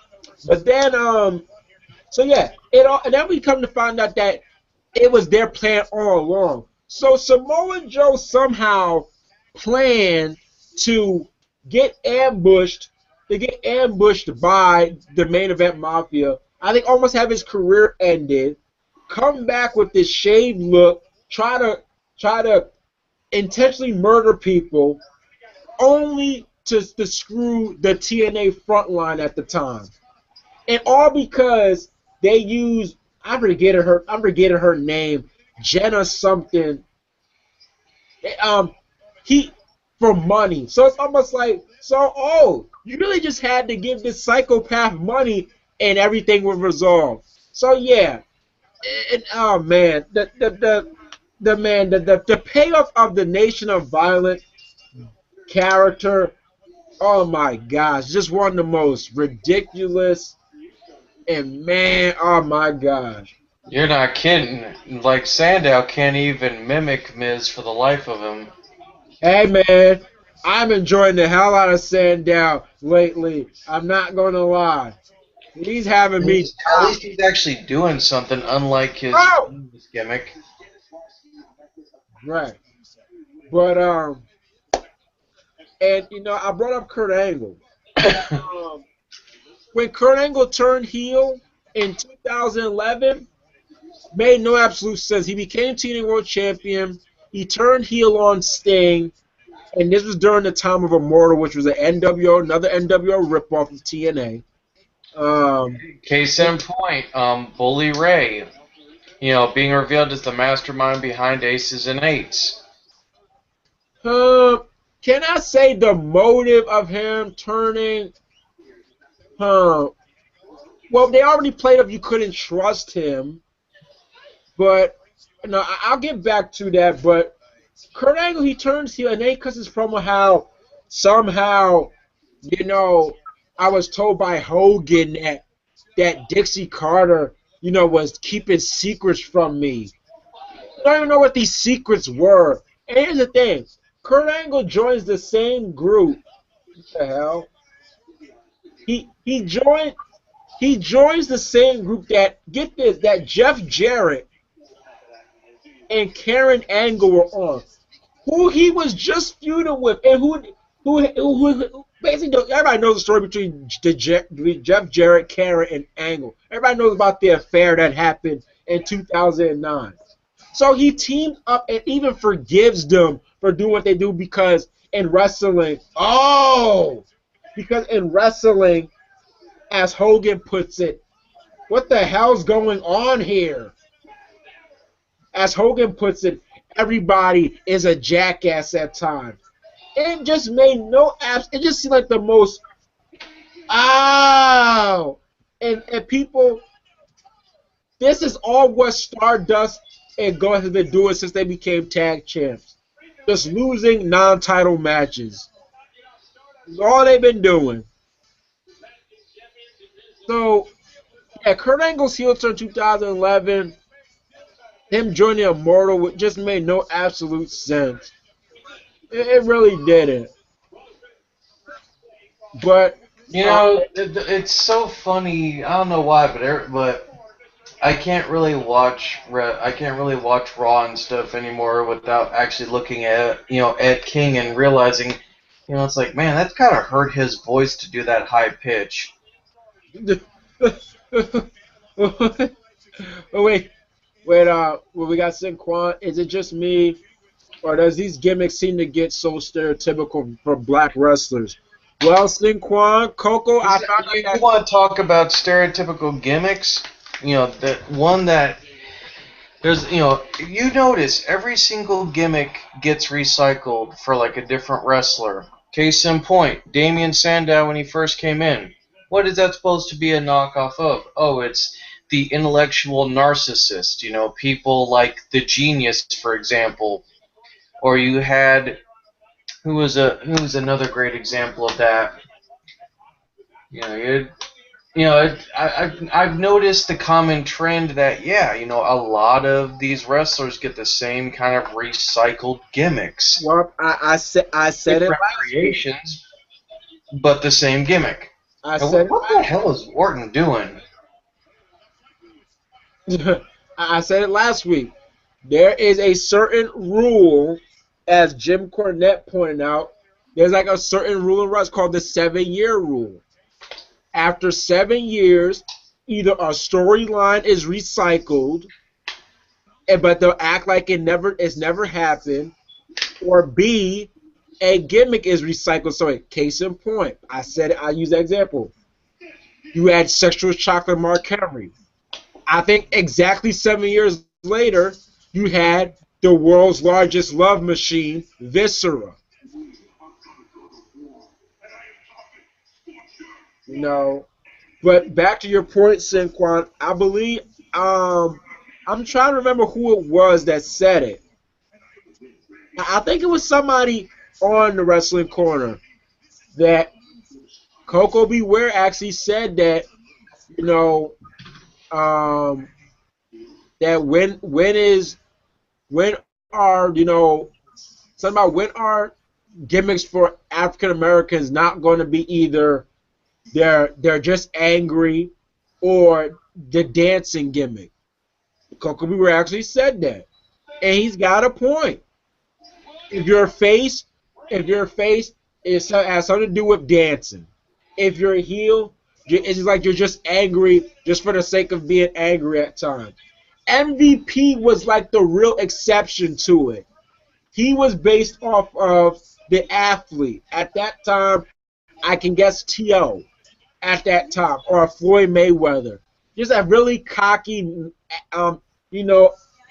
so yeah, and then we come to find out that it was their plan all along. So Samoa Joe somehow planned to get ambushed by the main event Mafia. I think almost have his career ended. Come back with this shaved look, try to intentionally murder people, only to screw the TNA frontline at the time, and all because they used I'm forgetting her name, Jenna something. He for money. So it's almost like you really just had to give this psychopath money and everything would resolve. So yeah, and oh man, the payoff of the Nation of Violent character. Oh my gosh, just one of the most ridiculous, and man, oh my gosh. You're not kidding. Like Sandow can't even mimic Miz for the life of him. Hey man, I'm enjoying the hell out of Sandow lately. I'm not gonna lie. He's having me. At least he's actually doing something, unlike his gimmick. Right. But and I brought up Kurt Angle. When Kurt Angle turned heel in 2011, made no absolute sense. He became TNA World Champion. He turned heel on Sting, and this was during the time of Immortal, which was another NWO ripoff of TNA. Case in point, Bully Ray, being revealed as the mastermind behind Aces and Eights. Can I say the motive of him turning? Well, they already played up you couldn't trust him, but I'll get back to that. But Kurt Angle, he turns heel, and they cuss his promo how somehow, I was told by Hogan that Dixie Carter, was keeping secrets from me. I don't even know what these secrets were. And here's the thing. Kurt Angle joins the same group. What the hell? He joins the same group that, get this, that Jeff Jarrett and Karen Angle were on, who he was just feuding with, and who basically everybody knows the story between Jeff Jarrett, Karen, and Angle. Everybody knows about the affair that happened in 2009. So he teamed up and even forgives them for doing what they do because in wrestling, as Hogan puts it, what the hell's going on here? As Hogan puts it, everybody is a jackass at times. It just made no abs. It just seemed like the most and people. This is all what Stardust and Gold has been doing since they became tag champs. Just losing non-title matches. That's all they've been doing. So, At Kurt Angle's heel turn 2011, him joining Immortal just made no absolute sense. It really didn't. But You know, it's so funny. I don't know why, but I can't really I can't really watch Raw and stuff anymore without actually looking at Ed King and realizing, it's like, man, that's kind of hurt his voice to do that high pitch. oh, wait, when we got Sinquan, is it just me, or does these gimmicks seem to get so stereotypical for black wrestlers? Well, Sinquan, Coco, I found out You that. want to talk about stereotypical gimmicks? That one that there's, you notice every single gimmick gets recycled for like a different wrestler. Case in point, Damian Sandow when he first came in. What is that supposed to be a knockoff of? Oh, it's the intellectual narcissist. People like the Genius, for example. Or you had who was another great example of that. I've noticed the common trend that a lot of these wrestlers get the same kind of recycled gimmicks, Well, I said it different last week. creations, but the same gimmick. I And said what the hell is Orton doing? I said it last week. There is a certain rule, as Jim Cornette pointed out. There's like a certain rule in wrestling called the 7-year rule. After 7 years, either a storyline is recycled, but they'll act like it's never happened, or B, a gimmick is recycled. So, case in point, I said it, I use that example. You had Sexual Chocolate Mark Henry. I think exactly 7 years later, you had the world's largest love machine, Viscera. But back to your point, Sinquan, I believe I'm trying to remember who it was that said it. I think it was somebody on the Wrestling Corner that Coco Beware actually said that that when are something about when are gimmicks for African Americans not going to be either they're just angry or the dancing gimmick. Coco Beware actually said that, and he's got a point. If your face has something to do with dancing. If you're a heel, it's like you're just angry just for the sake of being angry at times. MVP was like the real exception to it. He was based off of the athlete. At that time, I can guess T.O. at that time, or Floyd Mayweather. Just a really cocky,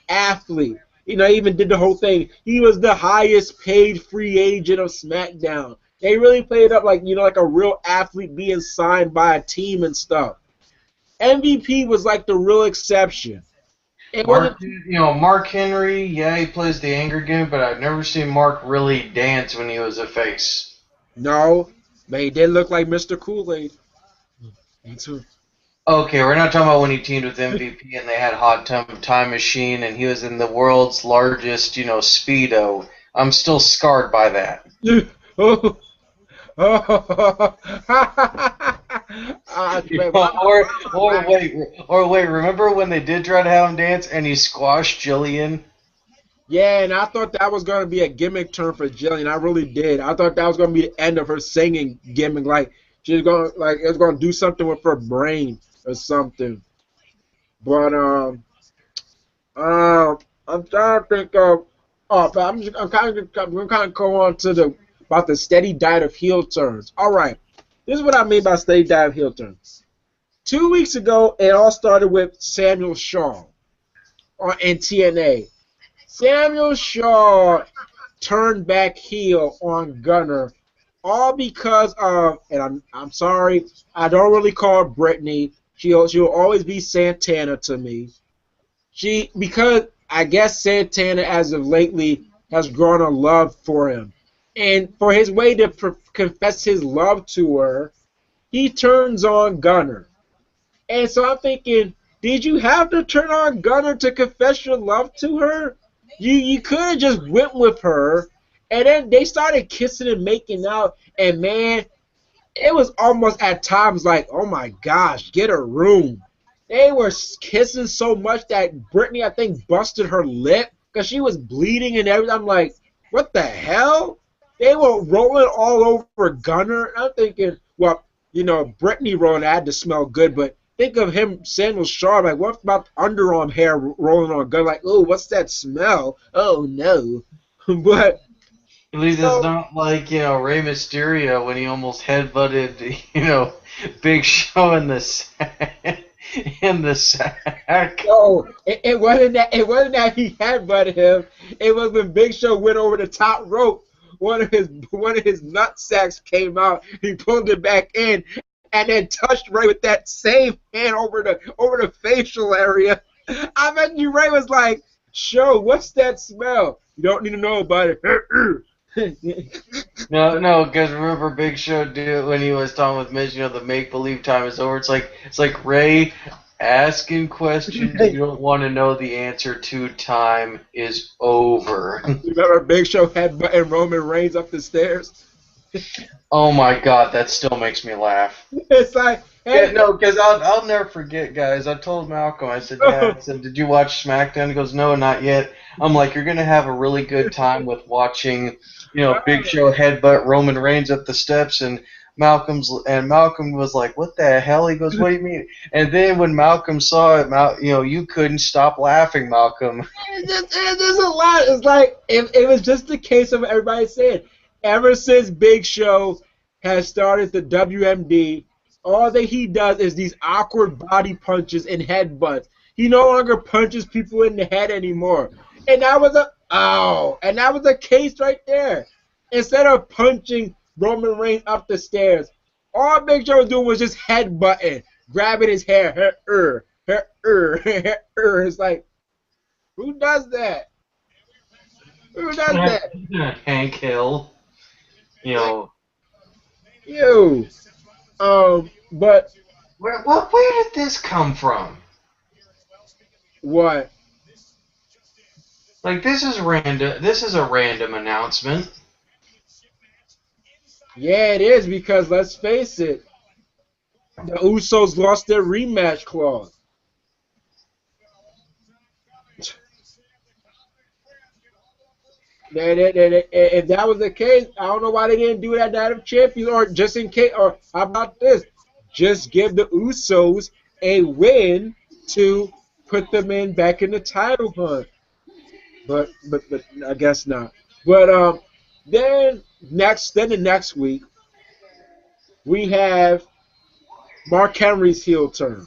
athlete. He even did the whole thing. He was the highest paid free agent of SmackDown. They really played up like like a real athlete being signed by a team and stuff. MVP was like the real exception. Mark Henry, yeah, he plays the anger gimmick, but I've never seen Mark really dance when he was a face. No, but he did look like Mr. Kool-Aid. Me too. Okay, we're not talking about when he teamed with MVP and they had Hot Time Machine and he was in the world's largest, Speedo. I'm still scarred by that. Or wait, remember when they did try to have him dance and he squashed Jillian? Yeah, and I thought that was going to be a gimmick turn for Jillian. I really did. I thought that was going to be the end of her singing gimmick. Like she was going, it was going to do something with her brain or something. But I'm trying to think of. But I'm kind of go on to about the steady diet of heel turns. All right, this is what I mean by steady diet of heel turns. 2 weeks ago, it all started with Samuel Shaw in TNA. Samuel Shaw turned back heel on Gunner, all because of, and I'm sorry, I don't really call her Brittany. She'll always be Santana to me. Because I guess Santana, as of lately, has grown a love for him. And for his way to confess his love to her, he turns on Gunner. And so I'm thinking, did you have to turn on Gunner to confess your love to her? You could have just went with her, and then they started kissing and making out, and man, it was almost at times like, oh my gosh, get a room. They were kissing so much that Brittany, I think, busted her lip because she was bleeding and everything. I'm like, what the hell? They were rolling all over Gunner. I'm thinking, well, Brittany rolling had to smell good, but think of him, Samuel Shaw, like, what about underarm hair rolling on Gunner? Like, oh, what's that smell? Oh, no. But, At least it's so, not like, Rey Mysterio when he almost headbutted, Big Show in the sack. In the sack. no, it wasn't that. It wasn't that he headbutted him. It was when Big Show went over the top rope. One of his nut sacks came out. He pulled it back in, and then touched Ray with that same hand over the facial area. I bet you Ray was like, "Show, what's that smell? You don't need to know about it." No, because remember Big Show did when he was talking with Mitch, the make-believe time is over. It's like Ray asking questions you don't want to know the answer to. Time is over. You remember Big Show headbutting Roman Reigns up the stairs? Oh my God, that still makes me laugh. It's like, hey, Yeah, no, because I'll never forget, guys. I told Malcolm, I said, Dad, I said, did you watch SmackDown? He goes, no, not yet. I'm like, you're gonna have a really good time with watching, Big Show headbutt Roman Reigns up the steps, and Malcolm was like, what the hell? He goes, what do you mean? And then when Malcolm saw it, you couldn't stop laughing, Malcolm. there's a lot. It's like it was just the case of everybody saying, ever since Big Show has started the WMD, all that he does is these awkward body punches and headbutts. He no longer punches people in the head anymore. And that was a case right there. Instead of punching Roman Reigns up the stairs, all Big Show was doing was just headbutting, grabbing his hair. It's like, who does that? Who does that? Hank Hill, You. But where did this come from? what? Like, this is random. This is a random announcement. Yeah, it is because let's face it, the Usos lost their rematch clause. If that was the case, I don't know why they didn't do that Night of Champions, or just in case, or how about this? Just give the Usos a win to put them back in the title hunt. But I guess not. But then the next week we have Mark Henry's heel turn,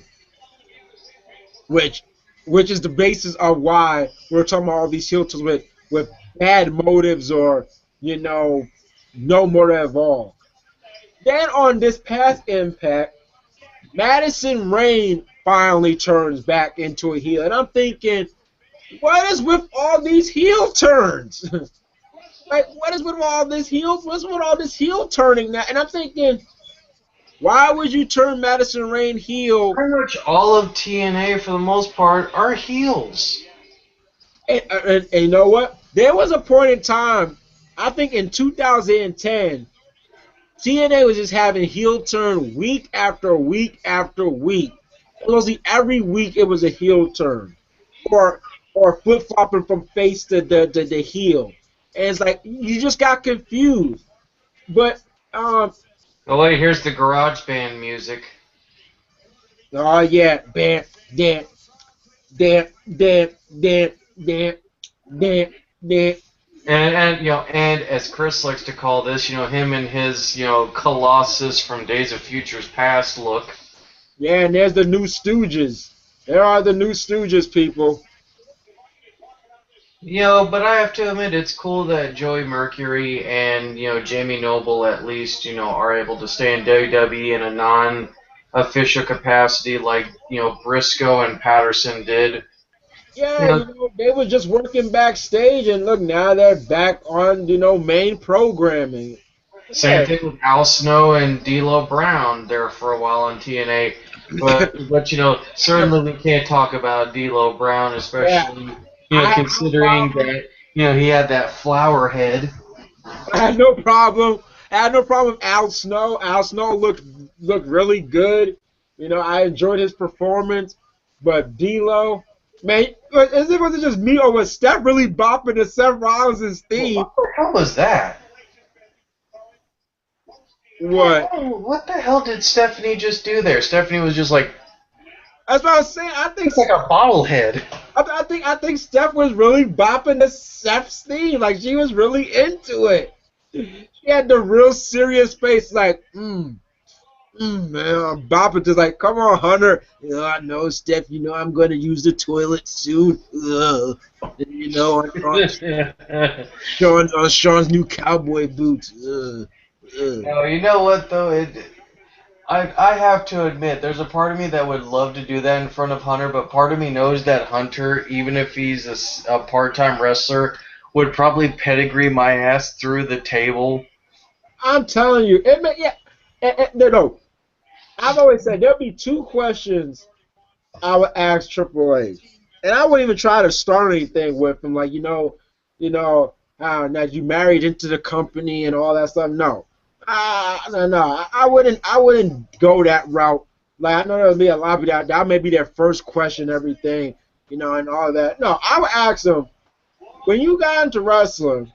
which is the basis of why we're talking about all these heel turns with bad motives or no motive at all. Then on this past Impact, Madison Rayne finally turns back into a heel, and I'm thinking, what is with all these heel turns? Like, what is with all this heel? What's with all this heel turning now? And I'm thinking, why would you turn Madison Rayne heel? Pretty much all of TNA, for the most part, are heels. And you know what? There was a point in time, I think in 2010, TNA was just having heel turn week after week after week. Mostly every week it was a heel turn, or flip flopping from face to the heel, and it's like you just got confused. But Oh wait, here's the garage band music. oh yeah, bam, damn, damn, damn, damn, damn, damn, damn. And as Chris likes to call this, him and his, Colossus from Days of Futures Past look. Yeah, and there's the new Stooges. There are the new Stooges, people. But I have to admit, it's cool that Joey Mercury and, Jamie Noble at least, are able to stay in WWE in a non-official capacity like, Briscoe and Patterson did. Yeah, they were just working backstage, and look, now they're back on, main programming. Same thing with Al Snow and D'Lo Brown there for a while on TNA. But certainly we can't talk about D'Lo Brown, Yeah, especially I had no considering problem. that he had that flower head. I had no problem. I had no problem with Al Snow. Al Snow looked really good. I enjoyed his performance. But D'Lo, man, was it just me or was Steph really bopping to Seth Rollins' theme? What the hell was that? What? What the hell did Stephanie just do there? Stephanie was just like That's what I was saying. it's like a bobblehead. I think Steph was really bopping to Seth's theme. Like she was really into it. She had the real serious face, like, man, I'm bopping to like, come on, Hunter. I know, Steph. I'm going to use the toilet soon. On Sean's new cowboy boots. No, you know what though? I have to admit, there's a part of me that would love to do that in front of Hunter, but part of me knows that Hunter, even if he's a part-time wrestler, would probably pedigree my ass through the table. I'm telling you, no. I've always said there'll be two questions I would ask Triple H, and I wouldn't even try to start anything with him, like now you married into the company and all that stuff. No, no, I wouldn't go that route. Like I know there'll be a lot of that may be their first question, everything, and all that. No, I would ask them when you got into wrestling,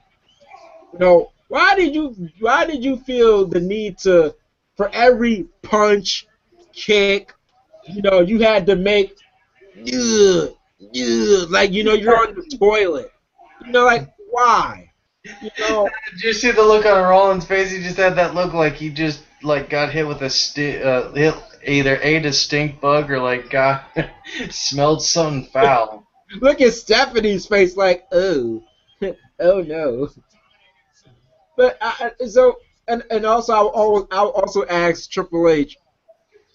why did you feel the need to, for every punch, kick, you had to make, like you're on the toilet, like why, Did you see the look on Rollins' face? He just had that look like he just got hit with either ate a stink bug or got smelled something foul. Look at Stephanie's face, like oh, oh no. But and also I'll also ask Triple H,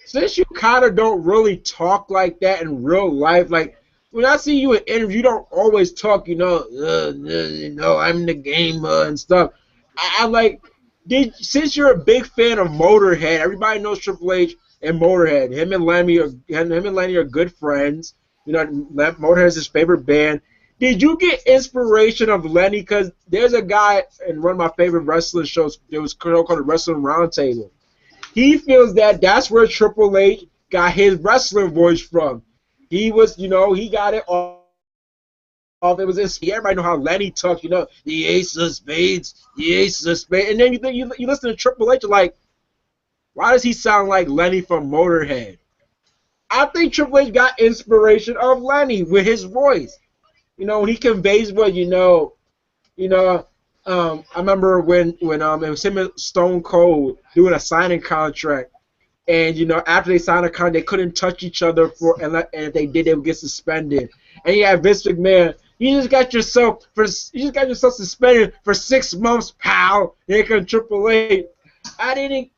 since you kind of don't really talk like that in real life, like when I see you in interviews, you don't always talk, I'm the gamer and stuff. I like, since you're a big fan of Motorhead, everybody knows Triple H and Motorhead. Him and Lenny are good friends. Motorhead is his favorite band. Did you get inspiration of Lenny? Because there's a guy in one of my favorite wrestling shows. There was called the Wrestling Roundtable. He feels that that's where Triple H got his wrestling voice from. He was, he got it off. It was everybody know how Lenny talks. The Ace of Spades, the Ace of Spades, and then you listen to Triple H, you're like, why does he sound like Lenny from Motorhead? I think Triple H got inspiration of Lenny with his voice. When he conveys what I remember when it was him and Stone Cold doing a signing contract, and after they signed a contract, they couldn't touch each other and if they did, they would get suspended. And you have Vince McMahon. You just got yourself suspended for 6 months, pal. Here comes Triple H. I didn't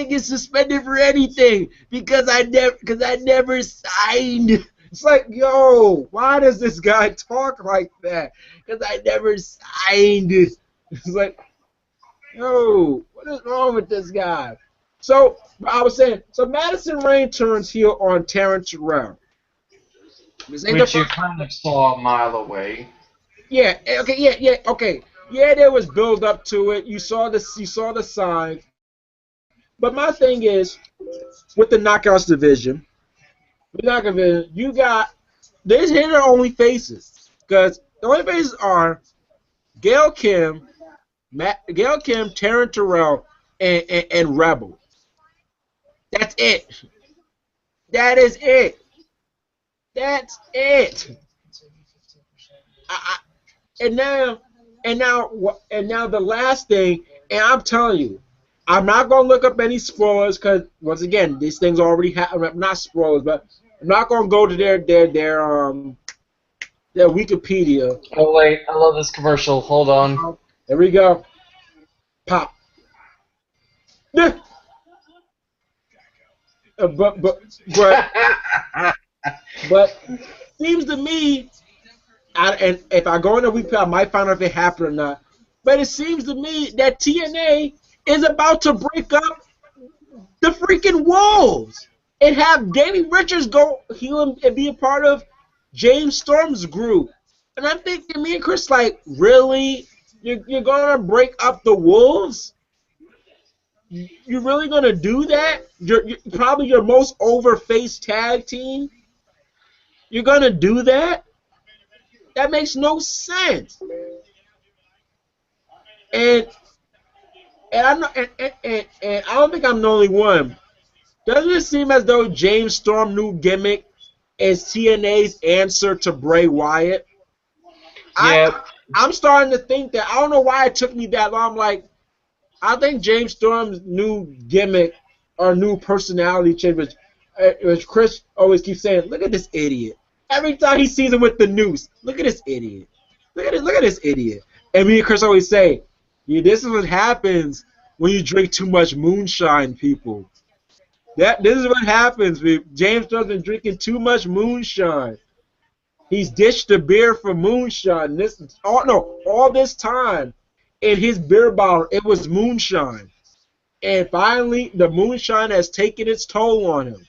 get suspended for anything because I never signed. It's like, yo, why does this guy talk like that? Because I never signed it. It's like, yo, what is wrong with this guy? So I was saying, so Madison Rayne turns heel on Terrence Terrell. Which you kind of saw a mile away. Yeah. Okay. Yeah. Okay. Yeah, there was build up to it. You saw the signs. But my thing is, with the Knockouts division, you got, here are only faces, because the only faces are Gail Kim, Taryn Terrell, and Rebel. That's it. That is it. That's it. And now the last thing, and I'm telling you, I'm not gonna look up any spoilers because once again, these things already happen. Not spoilers, but I'm not gonna go to their Wikipedia. Oh wait, I love this commercial. Hold on. There we go. Pop. But seems to me, and if I go in the Wikipedia, I might find out if it happened or not. But it seems to me that TNA is about to break up the freaking Wolves and have Danny Richards go heal and be a part of James Storm's group. And I'm thinking, me and Chris, like, really? You're going to break up the Wolves? You're really going to do that? You're probably your most over-face tag team? You're going to do that? That makes no sense. And I don't think I'm the only one. Doesn't it seem as though James Storm's new gimmick is TNA's answer to Bray Wyatt? Yep. I'm starting to think that. I don't know why it took me that long. I'm like, I think James Storm's new gimmick or new personality change, which Chris always keeps saying, look at this idiot. Every time he sees him with the noose, look at this idiot. Look at this idiot. And me and Chris always say, yeah, this is what happens when you drink too much moonshine, people. This is what happens. James Storm's been drinking too much moonshine. He's ditched the beer for moonshine. All this time in his beer bottle, it was moonshine. And finally, the moonshine has taken its toll on him.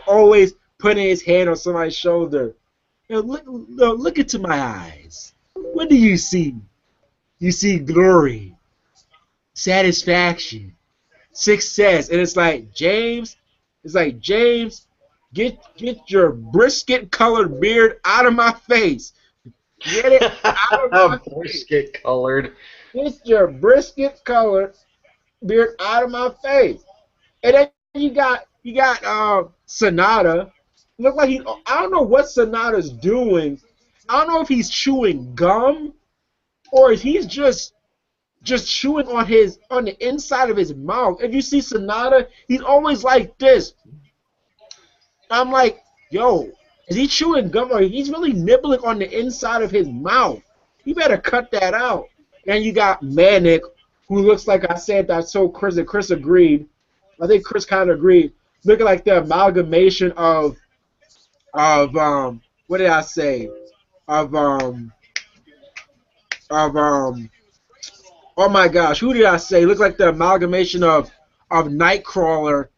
Always putting his hand on somebody's shoulder. Look into my eyes. What do you see? You see glory, satisfaction, success. And it's like, James, get your brisket-colored beard out of my face. Get it out of my face. Brisket-colored. Get your brisket-colored beard out of my face. And then you got Sonata. Look like I don't know what Sonata's doing. I don't know if he's chewing gum or if he's just chewing on the inside of his mouth. If you see Sonata, he's always like this. I'm like, yo, is he chewing gum or he's really nibbling on the inside of his mouth? You better cut that out. And you got Manic, who looks like I said that so Chris agreed. I think Chris kind of agreed. Looking like the amalgamation of what did I say? Oh my gosh, who did I say? Look like the amalgamation of Nightcrawler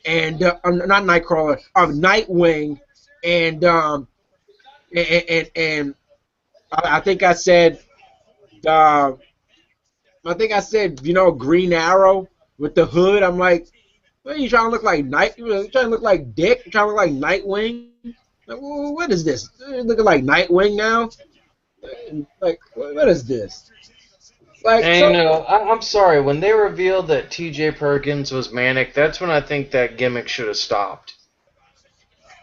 and not Nightcrawler, of Nightwing and I think I said Green Arrow with the hood. I'm like, what are you trying to look like? You trying to look like Dick? You trying to look like Nightwing? Like, what is this? Looking like Nightwing now? Like, what is this? Like, and I'm sorry, when they revealed that T.J. Perkins was Manic, that's when I think that gimmick should have stopped.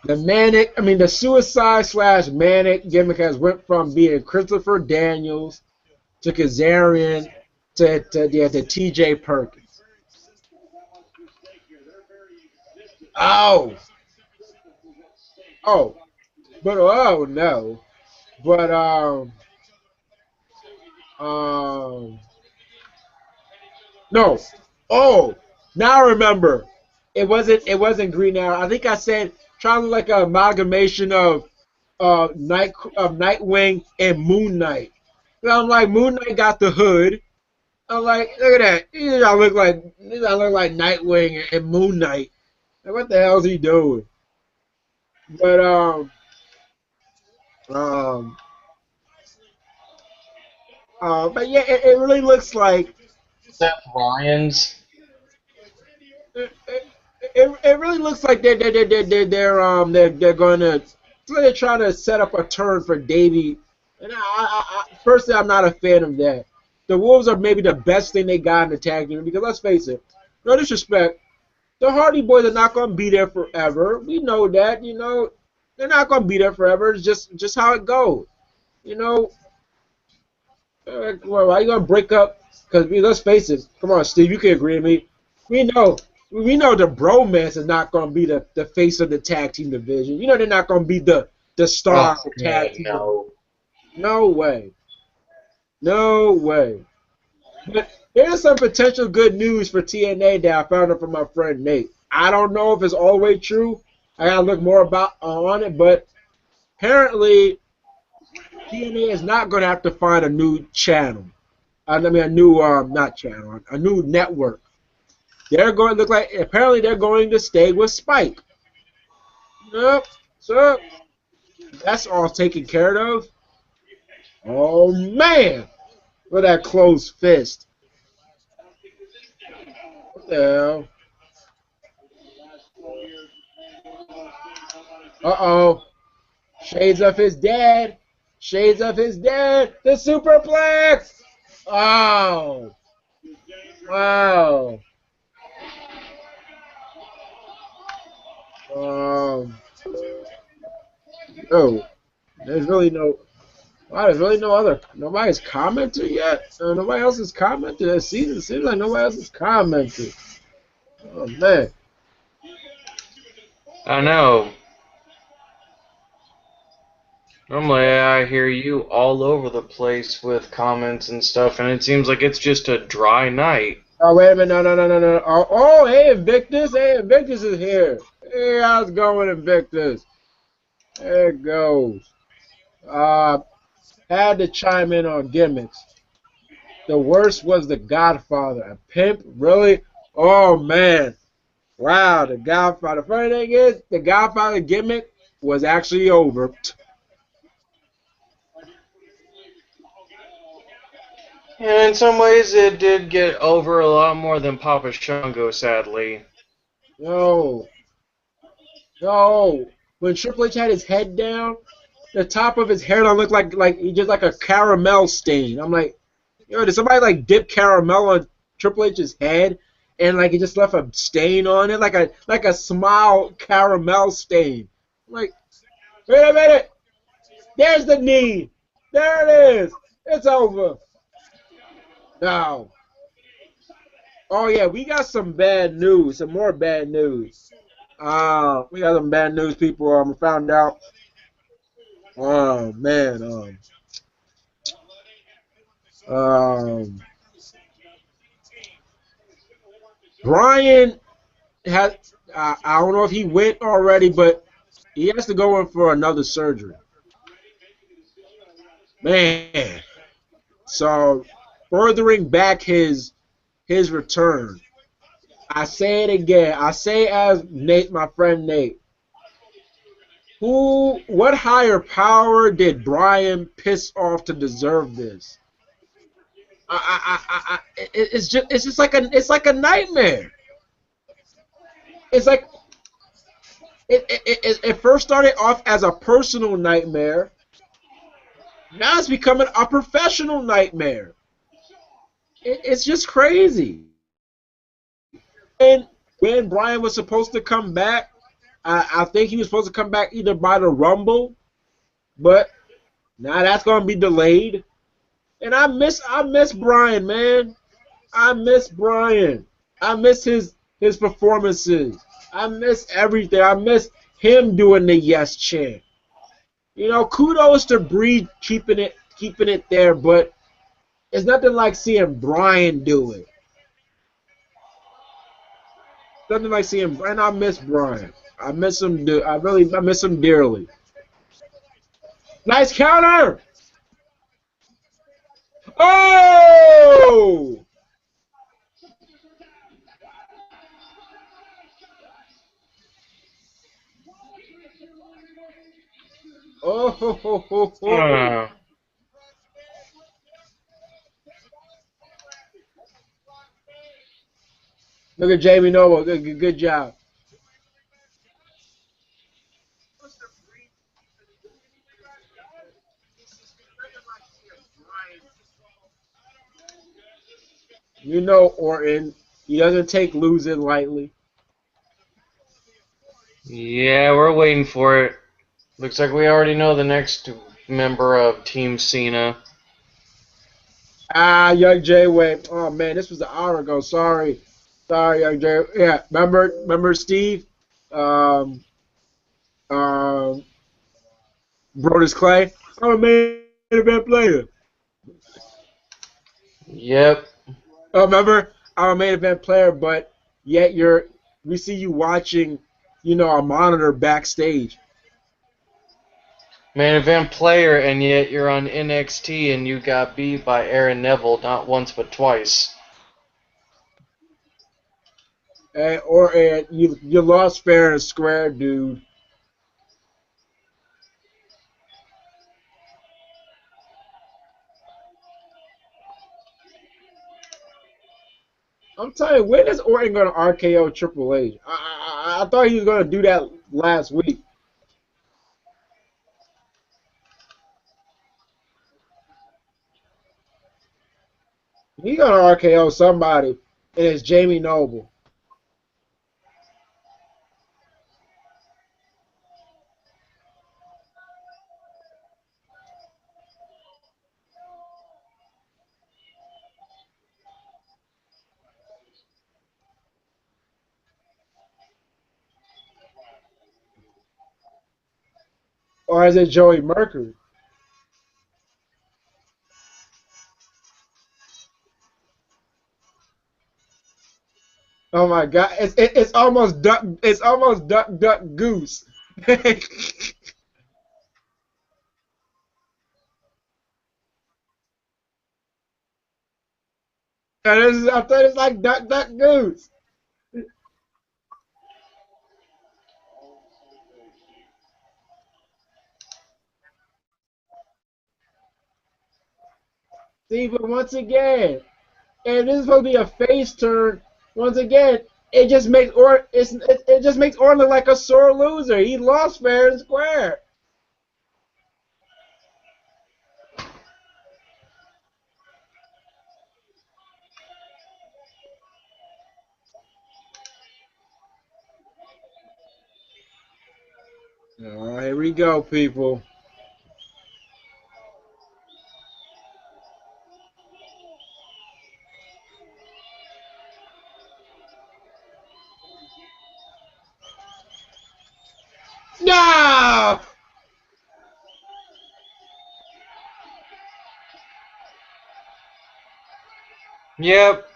The suicide/manic gimmick has went from being Christopher Daniels to Kazarian to T.J. Perkins. Oh, no. But no. Oh, now I remember. It wasn't Green Arrow. I think I said trying to look like an amalgamation of Nightwing and Moon Knight. And I'm like, Moon Knight got the hood. I'm like, look at that. I look like Nightwing and Moon Knight. Like, what the hell is he doing? But but yeah, it really looks like Seth Rollins. It really looks like they're trying to set up a turn for Davey, and I personally I'm not a fan of that. The Wolves are maybe the best thing they got in the tag team because let's face it, no disrespect, the Hardy Boys are not going to be there forever. We know that, they're not going to be there forever. It's just how it goes, Why are you going to break up? Because let's face it, come on, Steve, you can agree with me. We know the bromance is not going to be the face of the tag team division. They're not going to be the star of the tag team. No way. No way. But here's some potential good news for TNA that I found out from my friend Nate. I don't know if it's all the way true. I gotta look more on it, but apparently TNA is not going to have to find a new channel. I mean, a new not channel, a new network. They're going to look like apparently they're going to stay with Spike. Yep. So that's all taken care of. Oh man, look at that closed fist. What the hell? Uh-oh. Shades of his dad. Shades of his dad. The superplex. Oh. Wow. Um. Oh. There's really no. Wow, there's really no other. Nobody's commented yet. Nobody else has commented. It seems like nobody else has commented. Oh man. I know. Normally I hear you all over the place with comments and stuff, and it seems like it's just a dry night. Oh wait a minute! No! Oh, hey Invictus! Hey Invictus is here. Hey, how's it going, Invictus? There it goes. Had to chime in on gimmicks. The worst was The Godfather. A pimp? Really? Oh man! Wow, The Godfather. The funny thing is, The Godfather gimmick was actually over. And in some ways it did get over a lot more than Papa Shango, sadly. No. When Triple H had his head down, the top of his hair don't look like he just like a caramel stain. I'm like, yo, did somebody like dip caramel on Triple H's head and like he just left a stain on it, like a smile caramel stain? I'm like, wait a minute, there's the knee, there it is, it's over. Now, oh yeah, we got some bad news, some more bad news. We got some bad news, people. Found out. Oh man. Brian had. I don't know if he went already, but he has to go in for another surgery. Man. So furthering back his return. I say it again. I say as Nate, my friend Nate. What higher power did Brian piss off to deserve this? It's just like a nightmare. It's like it first started off as a personal nightmare. Now it's becoming a professional nightmare. It's just crazy. And when Brian was supposed to come back, I think he was supposed to come back either by the Rumble, but now that's gonna be delayed. And I miss Brian, man. I miss Brian. I miss his performances. I miss everything. I miss him doing the yes chant. You know, kudos to Bree keeping it there, but it's nothing like seeing Brian do it. Nothing like seeing Brian. I miss Brian. I miss him. I miss him dearly. Nice counter. Oh! Oh! Ho, ho, ho, ho. Look at Jamie Noble. Good job. You know Orton. He doesn't take losing lightly. Yeah, we're waiting for it. Looks like we already know the next member of Team Cena. Young Jay went. Oh man, this was an hour ago. Sorry, Young Jay. Yeah, remember Steve? Brodus Clay. I'm a main event player. Yep. Oh, remember? I'm a main event player, but yet we see you watching, a monitor backstage. Main event player, and yet you're on NXT and you got beat by Aaron Neville not once but twice. Or you lost fair and square, dude. I'm telling you, when is Orton going to RKO Triple H? I thought he was going to do that last week. He's going to RKO somebody, and it's Jamie Noble. Or is it Joey Mercury? Oh my God! It's almost duck. It's almost duck goose. And I thought it's like duck goose. See, but once again, and this is supposed to be a face turn. Once again, it just makes Orton look like a sore loser. He lost fair and square. All right, here we go, people. No! Yep.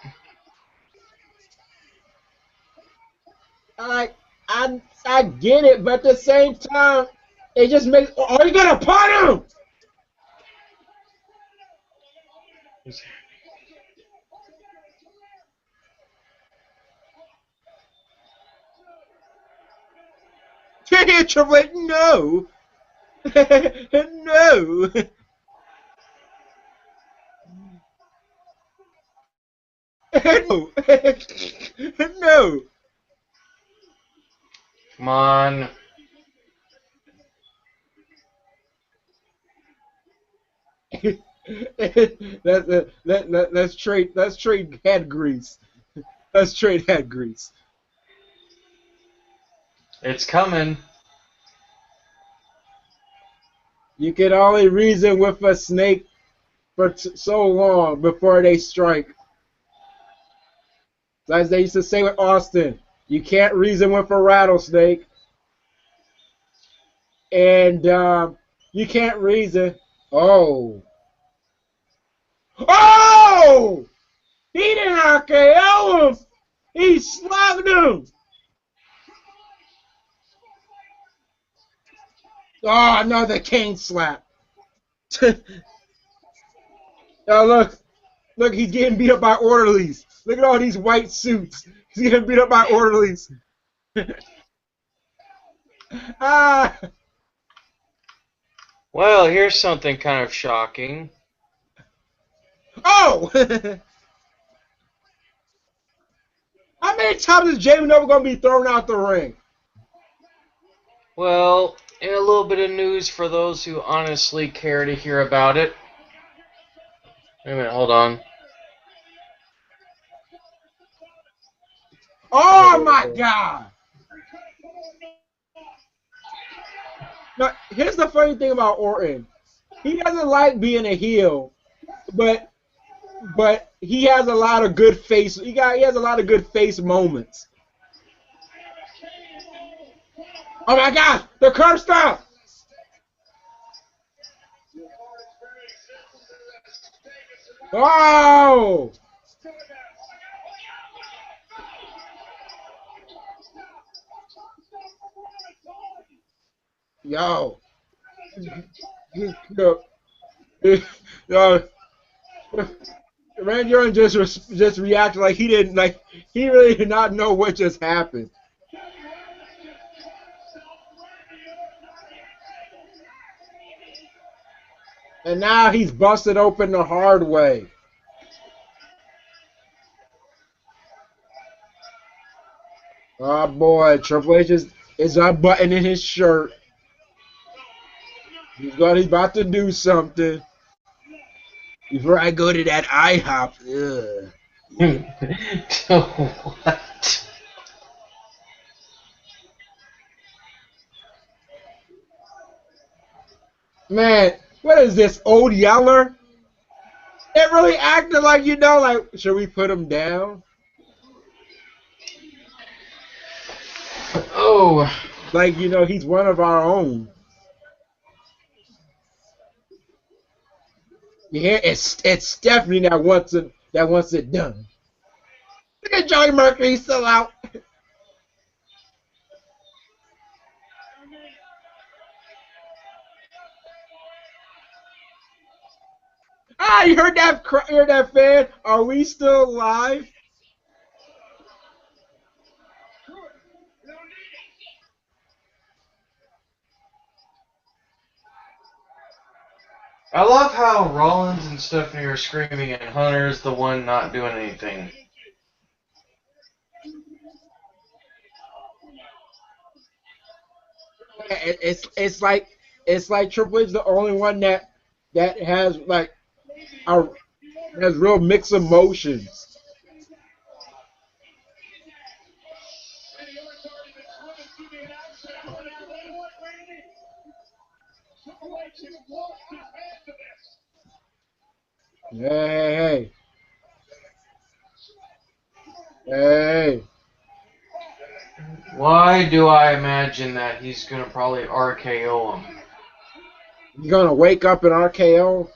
I get it, but at the same time, it just makes. Oh, you gonna put him? Triple H, no, no, no, no. Come on. Let's trade head grease. Let's trade head grease. It's coming. You can only reason with a snake for so long before they strike. As they used to say with Austin, you can't reason with a rattlesnake, and you can't reason. Oh, oh! He didn't RKO him. He slapped him. Oh, another cane slap. Oh, look, he's getting beat up by orderlies. Look at all these white suits. He's getting beat up by orderlies. Ah! Well, here's something kind of shocking. Oh! How many times is Jamie Noble going to be thrown out the ring? Well, in a little bit of news for those who honestly care to hear about it. Wait a minute, hold on. Oh my God! Now, here's the funny thing about Orton. He doesn't like being a heel, but he has a lot of good face. He has a lot of good face moments. Oh my God! The curb stop! Oh! Yo! uh, Randy Orton just reacted like he didn't like he really did not know what just happened. And now he's busted open the hard way. Oh boy, Triple H is unbuttoning his shirt. He's about to do something. Before I go to that IHOP. What? Man, what is this, Old Yeller? It really acted like, like, should we put him down? Oh. Like, he's one of our own. Yeah, it's Stephanie that wants it done. Look at Johnny Mercury, he's still out. Ah, you heard that? Heard that, fan? Are we still live? I love how Rollins and Stephanie are screaming and Hunter's the one not doing anything. It's like Triple H is the only one that has like has real mixed emotions. Hey, hey, hey. Why do I imagine that he's gonna probably RKO him? You gonna wake up in RKO?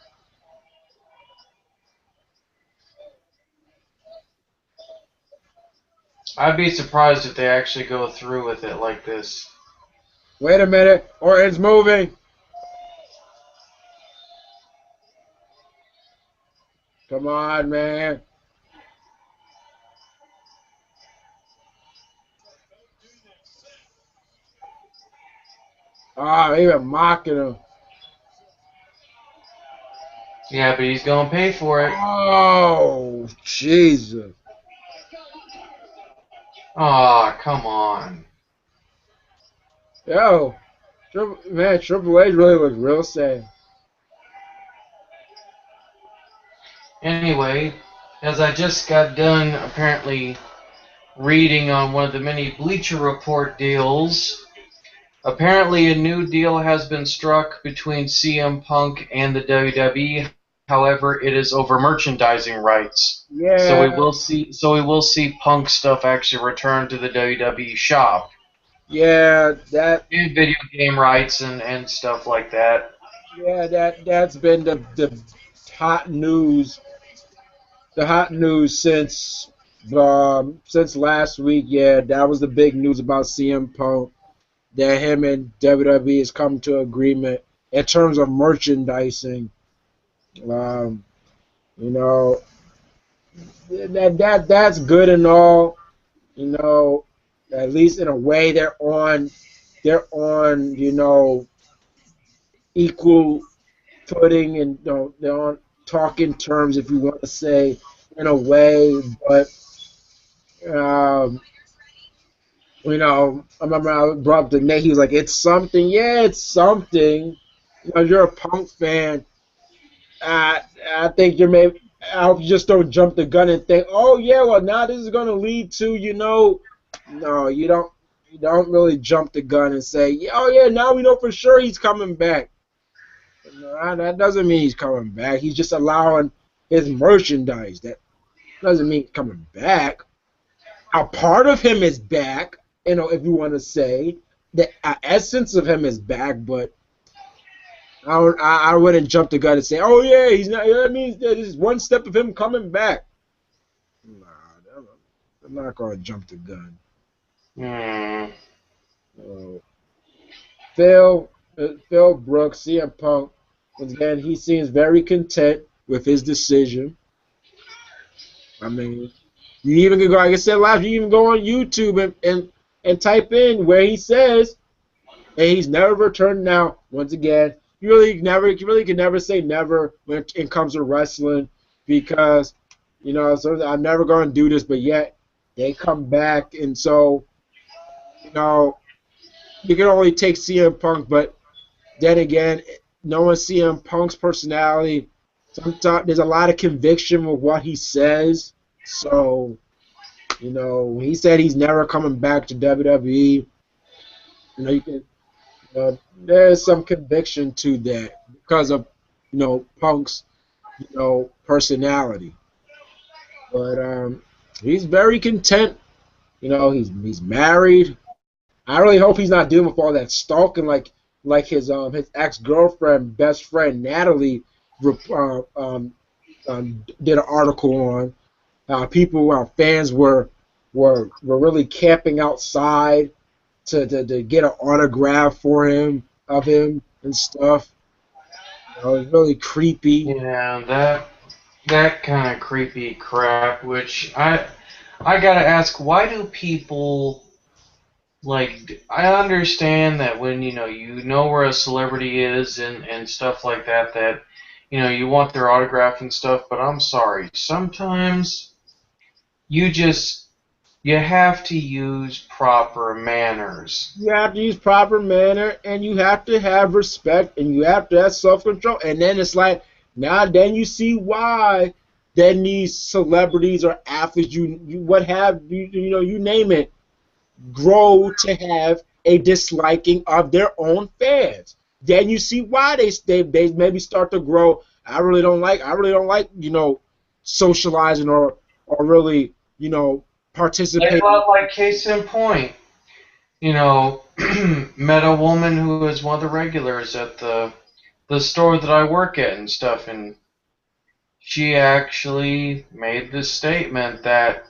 I'd be surprised if they actually go through with it like this. Wait a minute, or it's moving. Come on, man. Ah, they were mocking him. Yeah, but he's gonna pay for it. Oh, Jesus. Aw, come on. Yo, Triple H really looks real sad. Anyway, as I just got done apparently reading on one of the many Bleacher Report deals, apparently a new deal has been struck between CM Punk and the WWE. However, it is over merchandising rights. Yeah. So we will see Punk stuff actually return to the WWE shop. Yeah, And video game rights and stuff like that. yeah, that's been the hot news. The hot news since last week. Yeah, that was the big news about CM Punk. That him and WWE has come to agreement in terms of merchandising. Um, you know that's good and all. At least in a way they're on equal footing, and they're on talking terms, if you want to say, in a way. But um, I remember I brought up to Nate. He was like, "It's something." Yeah, it's something. You're a Punk fan. I think you're maybe. I hope you just don't jump the gun and think, "Oh yeah, well now this is going to lead to." No, you don't. You don't really jump the gun and say, "Oh yeah, now we know for sure he's coming back." No, that doesn't mean he's coming back. He's just allowing his merchandise. That doesn't mean he's coming back. A part of him is back, if you want to say. The essence of him is back, but I wouldn't jump the gun and say, "Oh yeah, he's not." That means that is one step of him coming back. Nah, I'm not gonna jump the gun. Hmm. Phil, Phil Brooks, CM Punk, once again, he seems very content with his decision. I mean, you even can go, like I said last, you even go on YouTube and type in where he says, and he's never returned. Now, once again, you really can never say never when it comes to wrestling, because so I'm never going to do this, but yet they come back, and so you know you can only take CM Punk, but then again, knowing CM Punk's personality, sometimes there's a lot of conviction with what he says. So, he said he's never coming back to WWE. You can, there's some conviction to that because of, Punk's, personality. But he's very content. He's married. I really hope he's not dealing with all that stalking like his ex-girlfriend, best friend Natalie did an article on. Fans were really camping outside to get an autograph of him and stuff. It's really creepy. Yeah, that kind of creepy crap. Which I gotta ask, why do people like? I understand that when you know where a celebrity is and stuff like that, that you want their autograph and stuff. But I'm sorry, sometimes you just you have to use proper manners. You have to use proper manner, and you have to have respect, and you have to have self-control. And then it's like, now then you see why then these celebrities or athletes, you name it, grow to have a disliking of their own fans. Then you see why they maybe start to grow. I really don't like socializing or really participate. Like case in point, met a woman who is one of the regulars at the store that I work at and stuff, and she actually made this statement that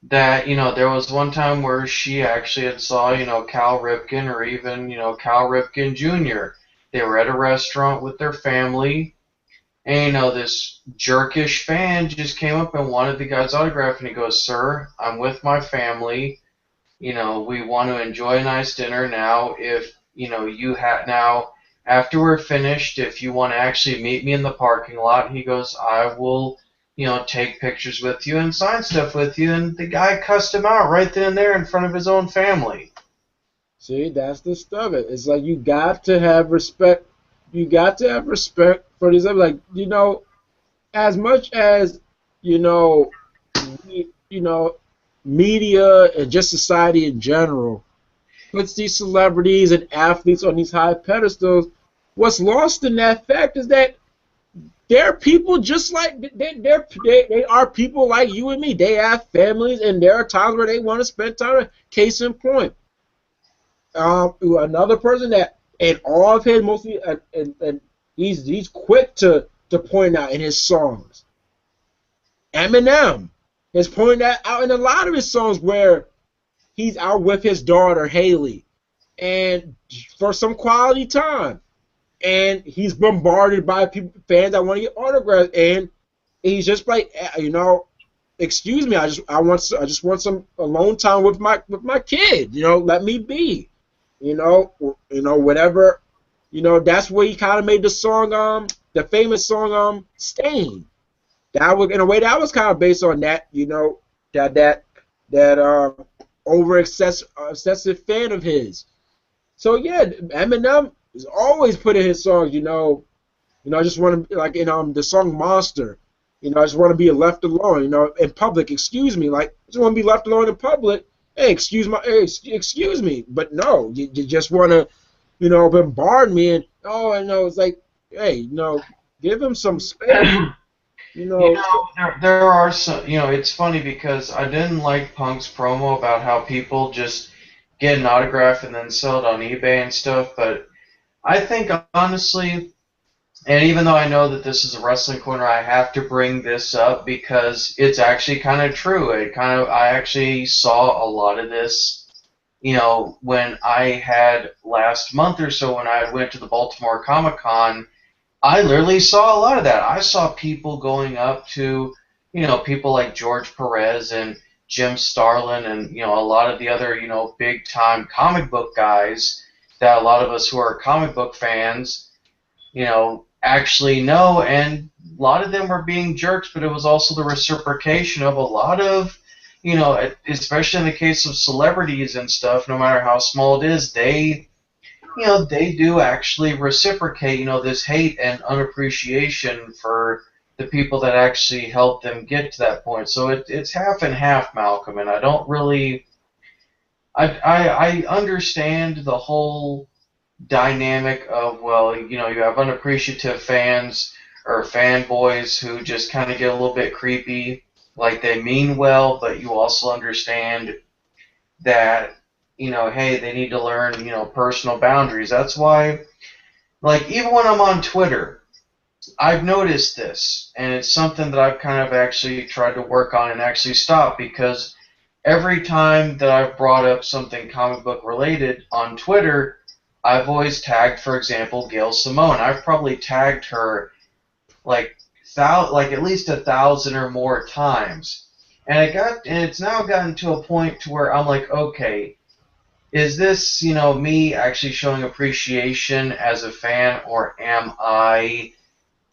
there was one time where she actually had saw Cal Ripken or even Cal Ripken Jr. They were at a restaurant with their family, and this jerkish fan just came up and wanted the guy's autograph, and he goes, "Sir, I'm with my family. We want to enjoy a nice dinner now. If now after we're finished, if you want to actually meet me in the parking lot," he goes, "I will, take pictures with you and sign stuff with you." And the guy cussed him out right then and there in front of his own family. See, that's the stuff. It's like you got to have respect. You got to have respect for these. Like as much as media and just society in general puts these celebrities and athletes on these high pedestals, what's lost in that fact is that they're people just like they are people like you and me. They have families, and there are times where they want to spend time. Case in point, another person that in all of his mostly and he's quick to point out in his songs. Eminem has pointed that out in a lot of his songs where he's out with his daughter Haley, and for some quality time, and he's bombarded by fans that want to get autographs, and he's just like, excuse me, I just want some alone time with my kid, let me be, whatever, that's where he kind of made the song, the famous song, Stain. That was, in a way, that was kind of based on that, that over excessive fan of his. So yeah, Eminem is always putting his songs, I just want to, like in the song Monster, I just want to be left alone, in public. Excuse me, like I just want to be left alone in public. Hey, excuse me, but no, you just want to, bombard me, and it's like, hey, give him some space. There are some. It's funny because I didn't like Punk's promo about how people just get an autograph and then sell it on eBay and stuff. But I think honestly, and even though I know that this is a wrestling corner, I have to bring this up because it's actually kind of true. I actually saw a lot of this when I had last month or so when I went to the Baltimore Comic-Con, I literally saw a lot of that. I saw people going up to, people like George Perez and Jim Starlin and, a lot of the other, big time comic book guys that a lot of us who are comic book fans, actually know. And a lot of them were being jerks, but it was also the reciprocation of a lot of, especially in the case of celebrities and stuff, no matter how small it is, they do actually reciprocate, this hate and unappreciation for the people that actually help them get to that point. So it's half and half, Malcolm, and I don't really, I understand the whole dynamic of, well, you have unappreciative fans or fanboys who just kind of get a little bit creepy, like they mean well, but you also understand that hey, they need to learn, personal boundaries. That's why, like, even when I'm on Twitter, I've noticed this, and it's something that I've kind of actually tried to work on and actually stop, because every time that I've brought up something comic book related on Twitter, I've always tagged, for example, Gail Simone. I've probably tagged her like at least 1,000 or more times, and it's now gotten to a point to where I'm like, okay, is this, me actually showing appreciation as a fan, or am I,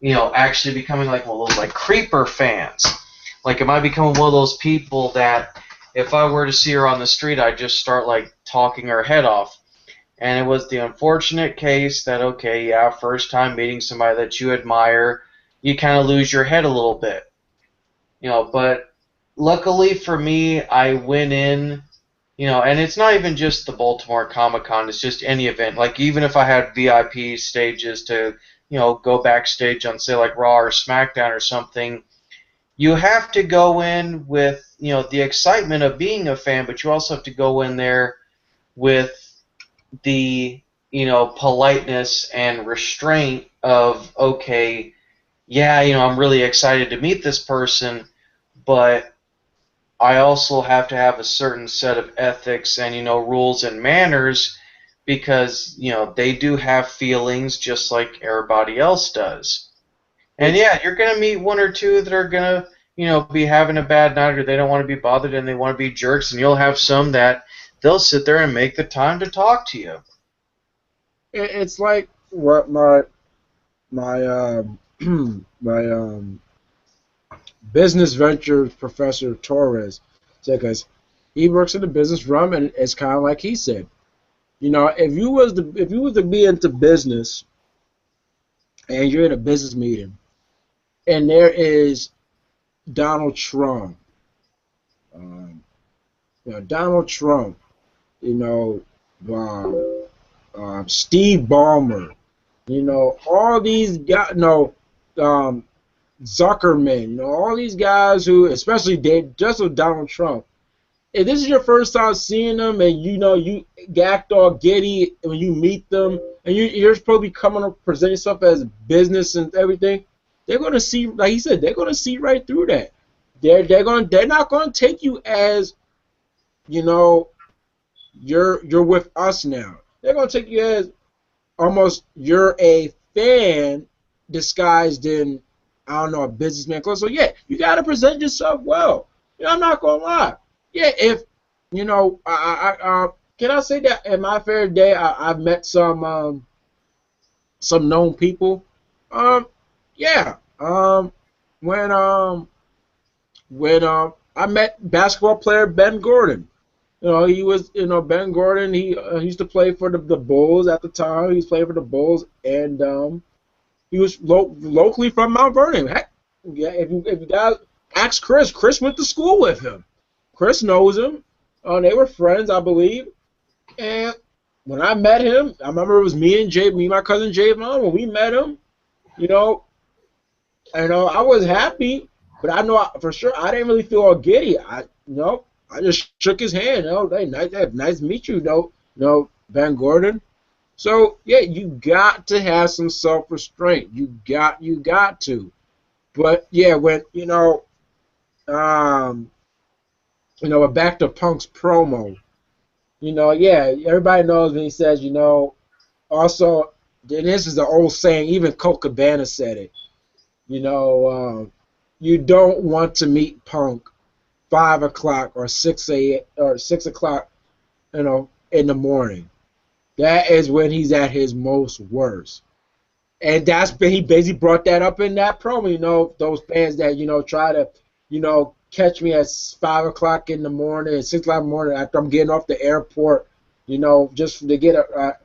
actually becoming like one of those like creeper fans? Like, am I becoming one of those people that if I were to see her on the street, I'd just start like talking her head off? And it was the unfortunate case that, okay, yeah, first time meeting somebody that you admire, you kind of lose your head a little bit. But luckily for me, I went in, and it's not even just the Baltimore Comic-Con, it's just any event. Like, even if I had VIP stages to, go backstage on, say, like Raw or SmackDown or something, you have to go in with, the excitement of being a fan, but you also have to go in there with the, politeness and restraint of, okay, yeah, I'm really excited to meet this person, but I also have to have a certain set of ethics and, rules and manners, because, they do have feelings just like everybody else does. And yeah, you're going to meet one or two that are going to, be having a bad night, or they don't want to be bothered and they want to be jerks, and you'll have some that they'll sit there and make the time to talk to you. It's like what my my business ventures professor Torres said, because he works in the business realm, and it's kind of like he said, if you was to be into business, and you're in a business meeting, and there is Donald Trump, Donald Trump, Steve Ballmer, all these guys, Zuckerman, all these guys who, especially just with Donald Trump, if this is your first time seeing them, and you gacked all giddy when you meet them, and you're supposed to be coming up present yourself as business and everything, they're gonna see, like he said, they're gonna see right through that. They're not gonna take you as, you're with us now. They're gonna take you as almost you're a fan disguised in, I don't know, a businessman clothes. So yeah, you gotta present yourself well. I'm not gonna lie. Yeah, if can I say that in my fair day, I've met some known people. Yeah. When I met basketball player Ben Gordon. He was, Ben Gordon. He used to play for the Bulls at the time. He was playing for the Bulls, and he was locally from Mount Vernon. Heck, yeah, if you guys ask Chris, Chris went to school with him. Chris knows him. They were friends, I believe. And when I met him, I remember it was me and my cousin Javon. When we met him, I was happy, but I know for sure I didn't really feel all giddy. I just shook his hand. Hey, nice to meet you. Ben Gordon. So yeah, you got to have some self-restraint. You got to. But yeah, when back to Punk's promo. Yeah, everybody knows when he says, also, and this is an old saying, even Colt Cabana said it, you don't want to meet Punk 5 o'clock or 6 o'clock, in the morning. That is when he's at his most worst. And he basically brought that up in that promo. Those fans that try to catch me at 5 o'clock in the morning, 6 o'clock in the morning after I'm getting off the airport, just to get a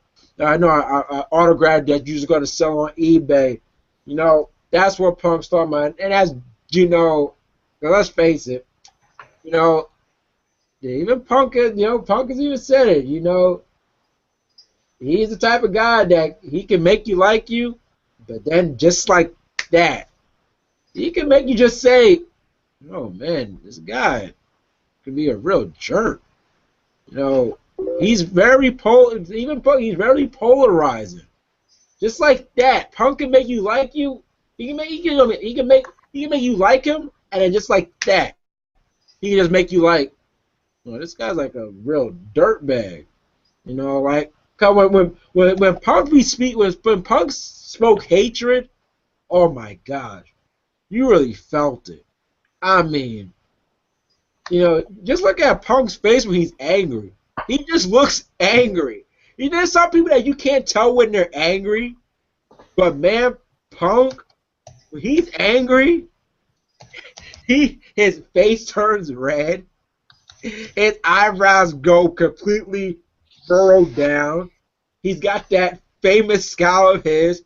autograph that you're just going to sell on eBay. That's what Punk's talking about. And as let's face it, even Punk has even said it. He's the type of guy that he can make you like you, but then just like that, he can make you just say, "Oh man, this guy could be a real jerk." He's very he's very polarizing. Just like that, Punk can make you like you. He can make you like him, and then just like that, he can just make you like, this guy's like a real dirtbag. Like, 'cause when Punk spoke hatred, oh my gosh, you really felt it. I mean, just look at Punk's face when he's angry. He just looks angry. There's some people that you can't tell when they're angry, but man, Punk, when he's angry, his face turns red, his eyebrows go completely furrowed down. He's got that famous scowl of his,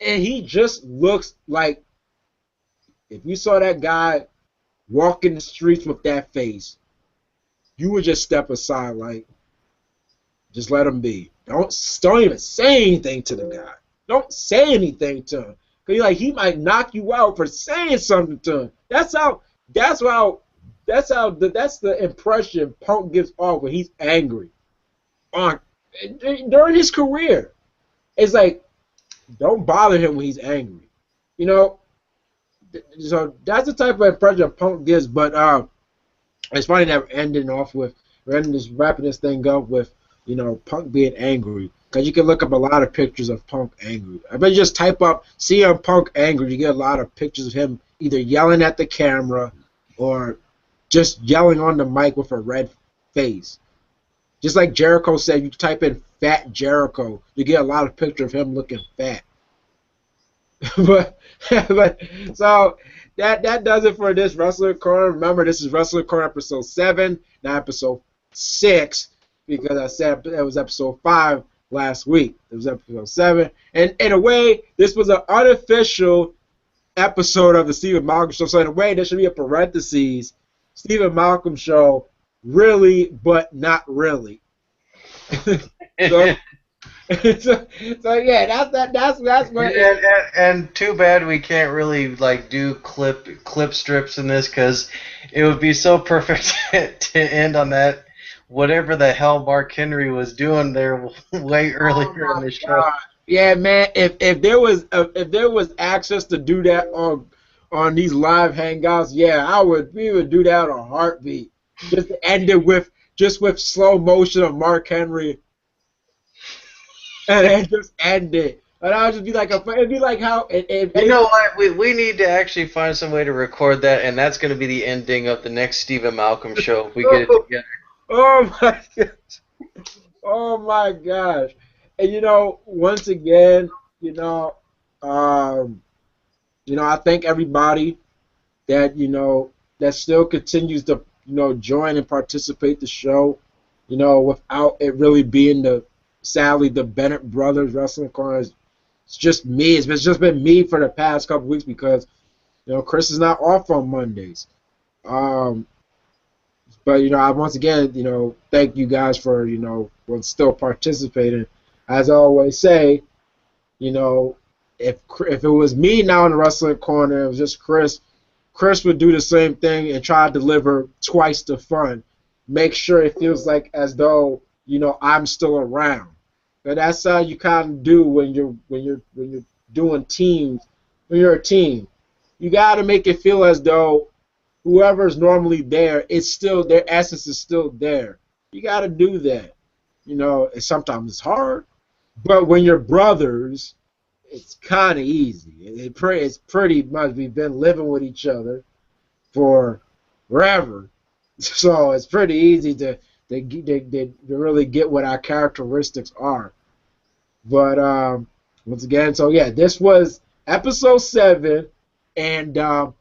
and he just looks like, if you saw that guy walking the streets with that face, you would just step aside, like, just let him be. Don't even say anything to the guy. Don't say anything to him, because he might knock you out for saying something to him. That's the impression Punk gives off when he's angry. During his career, it's like, don't bother him when he's angry. So that's the type of impression Punk gives. But it's funny that we're wrapping this thing up with Punk being angry, because you can look up a lot of pictures of Punk angry. I bet you just type up CM Punk angry, you get a lot of pictures of him either yelling at the camera or just yelling on the mic with a red face. Just like Jericho said, you type in Fat Jericho, you get a lot of pictures of him looking fat. but so that does it for this Wrestling Corner. Remember, this is Wrestling Corner episode 7, not episode 6, because I said it was episode 5 last week. It was episode 7. And in a way, this was an unofficial episode of the Stephen Malcolm Show. So in a way, there should be a parentheses, Stephen Malcolm Show, really, but not really. so yeah, that's what. And too bad we can't really do clip strips in this, because it would be so perfect to end on that. Whatever the hell Mark Henry was doing there way earlier in the show. God. Yeah, man. If there was access to do that on these live hangouts, yeah, we would do that on a heartbeat. Just to end it with slow motion of Mark Henry, and then just end it. And I would just be like, it'd be like how. You know what? We need to actually find some way to record that, and that's going to be the ending of the next Stephen Malcolm Show if we get it together. Oh my gosh. Oh my gosh. And once again, I thank everybody that that still continues to join and participate the show, without it really being sadly the Bennett brothers Wrestling Corner. It's just me. It's just been me for the past couple weeks, because Chris is not off on Mondays. But I once again thank you guys for still participating. As I always say, if it was me now in the Wrestling Corner, it was just Chris would do the same thing and try to deliver twice the fun. Make sure it feels like as though I'm still around. But that's how you kind of do when you're doing teams. When you're a team, you got to make it feel as though whoever's normally there, it's still, their essence is still there. You got to do that. You know, and sometimes it's hard, but when you're brothers, it's kind of easy. It's pretty much we've been living with each other for forever, so it's pretty easy to really get what our characteristics are. But once again, so yeah, this was episode 7, and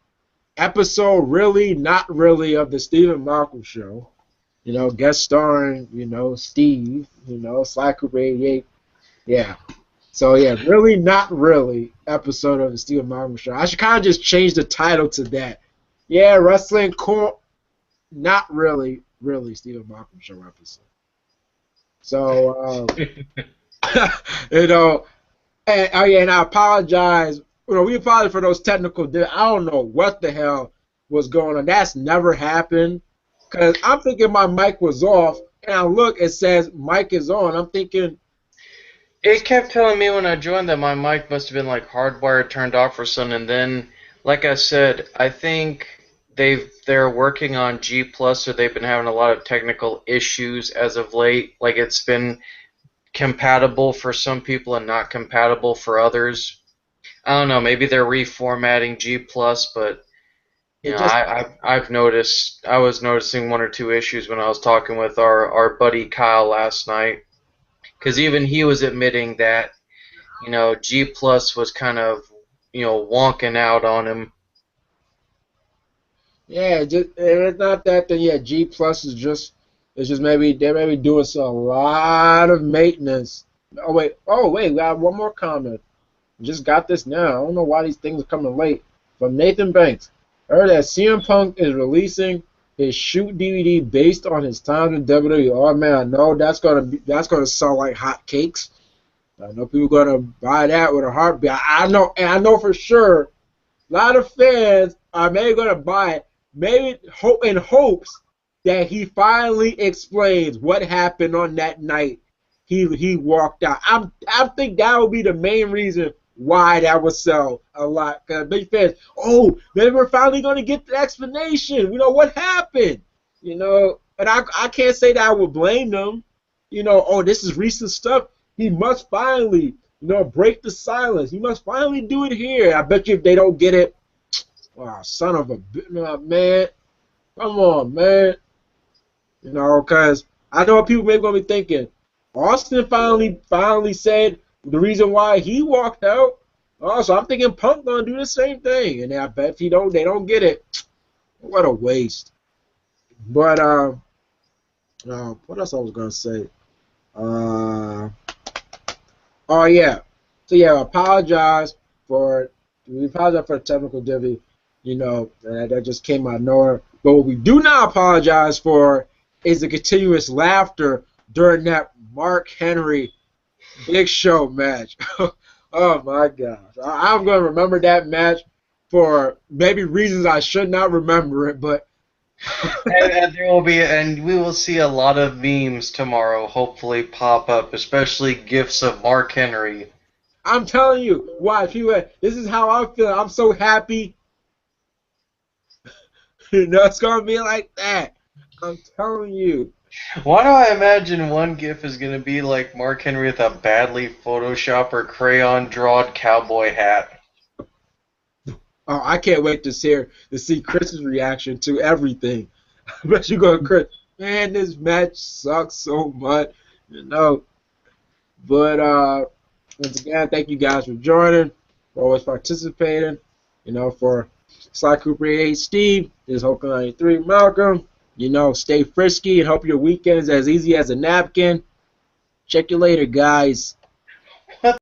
episode really not really of the Stephen Malcolm Show. You know, guest starring, you know, Steve, you know, SlyCooper88. Yeah. So yeah, really not really episode of the Stephen Malcolm Show. I should kind of just change the title to that. Yeah, wrestling cool, not really Stephen Malcolm Show episode. So you know, and oh yeah, and I apologize. You know, we apologize for those technical. I don't know what the hell was going on. That's never happened. Cause I'm thinking my mic was off, and I look, it says mic is on. I'm thinking. It kept telling me when I joined that my mic must have been like hardwired turned off or something, and then, like I said, I think they're working on G Plus, so they've been having a lot of technical issues as of late. Like it's been compatible for some people and not compatible for others. I don't know. Maybe they're reformatting G Plus, but you know, I've noticed. I was noticing 1 or 2 issues when I was talking with our buddy Kyle last night, because even he was admitting that, you know, G Plus was kind of, you know, wonking out on him. Yeah, it's not that. Then yeah, G Plus is just. It's just maybe they may be doing a lot of maintenance. Oh wait, we got one more comment. Just got this now. I don't know why these things are coming late. From Nathan Banks. I heard that CM Punk is releasing his shoot DVD based on his time in WWE. Oh man, I know that's gonna sell like hotcakes. I know people are gonna buy that with a heartbeat. I know for sure. A lot of fans are maybe gonna buy it, maybe in hopes that he finally explains what happened on that night he walked out. I think that would be the main reason why that would sell a lot. Because big fans, oh, maybe we're finally going to get the explanation. You know, what happened? You know, and I can't say that I would blame them. You know, oh, this is recent stuff. He must finally, you know, break the silence. He must finally do it here. I bet you if they don't get it, oh, son of a man. Come on, man. You know, because I know people maybe going to be thinking, Austin finally said the reason why he walked out. Oh, so I'm thinking Punk gonna do the same thing, and I bet if they don't get it, what a waste. But what else I was gonna say? Oh yeah, so yeah, we apologize for the technical difficulty. You know, that just came out of nowhere. But what we do not apologize for is the continuous laughter during that Mark Henry Big Show match. Oh my gosh. I'm going to remember that match for maybe reasons I should not remember it, but and we will see a lot of memes tomorrow hopefully pop up, especially gifs of Mark Henry. I'm telling you, watch, this is how I'm feeling. I'm so happy. You know, it's going to be like that. I'm telling you. Why do I imagine one GIF is going to be like Mark Henry with a badly Photoshop or crayon-drawn cowboy hat? Oh, I can't wait to see Chris's reaction to everything. I bet you're going to Chris, man, this match sucks so much, you know. But once again, thank you guys for joining, for always participating. You know, for SlyCooper88 Steve, this is Hope 93 Malcolm. You know, stay frisky and hope your weekend is as easy as a napkin. Check you later, guys. What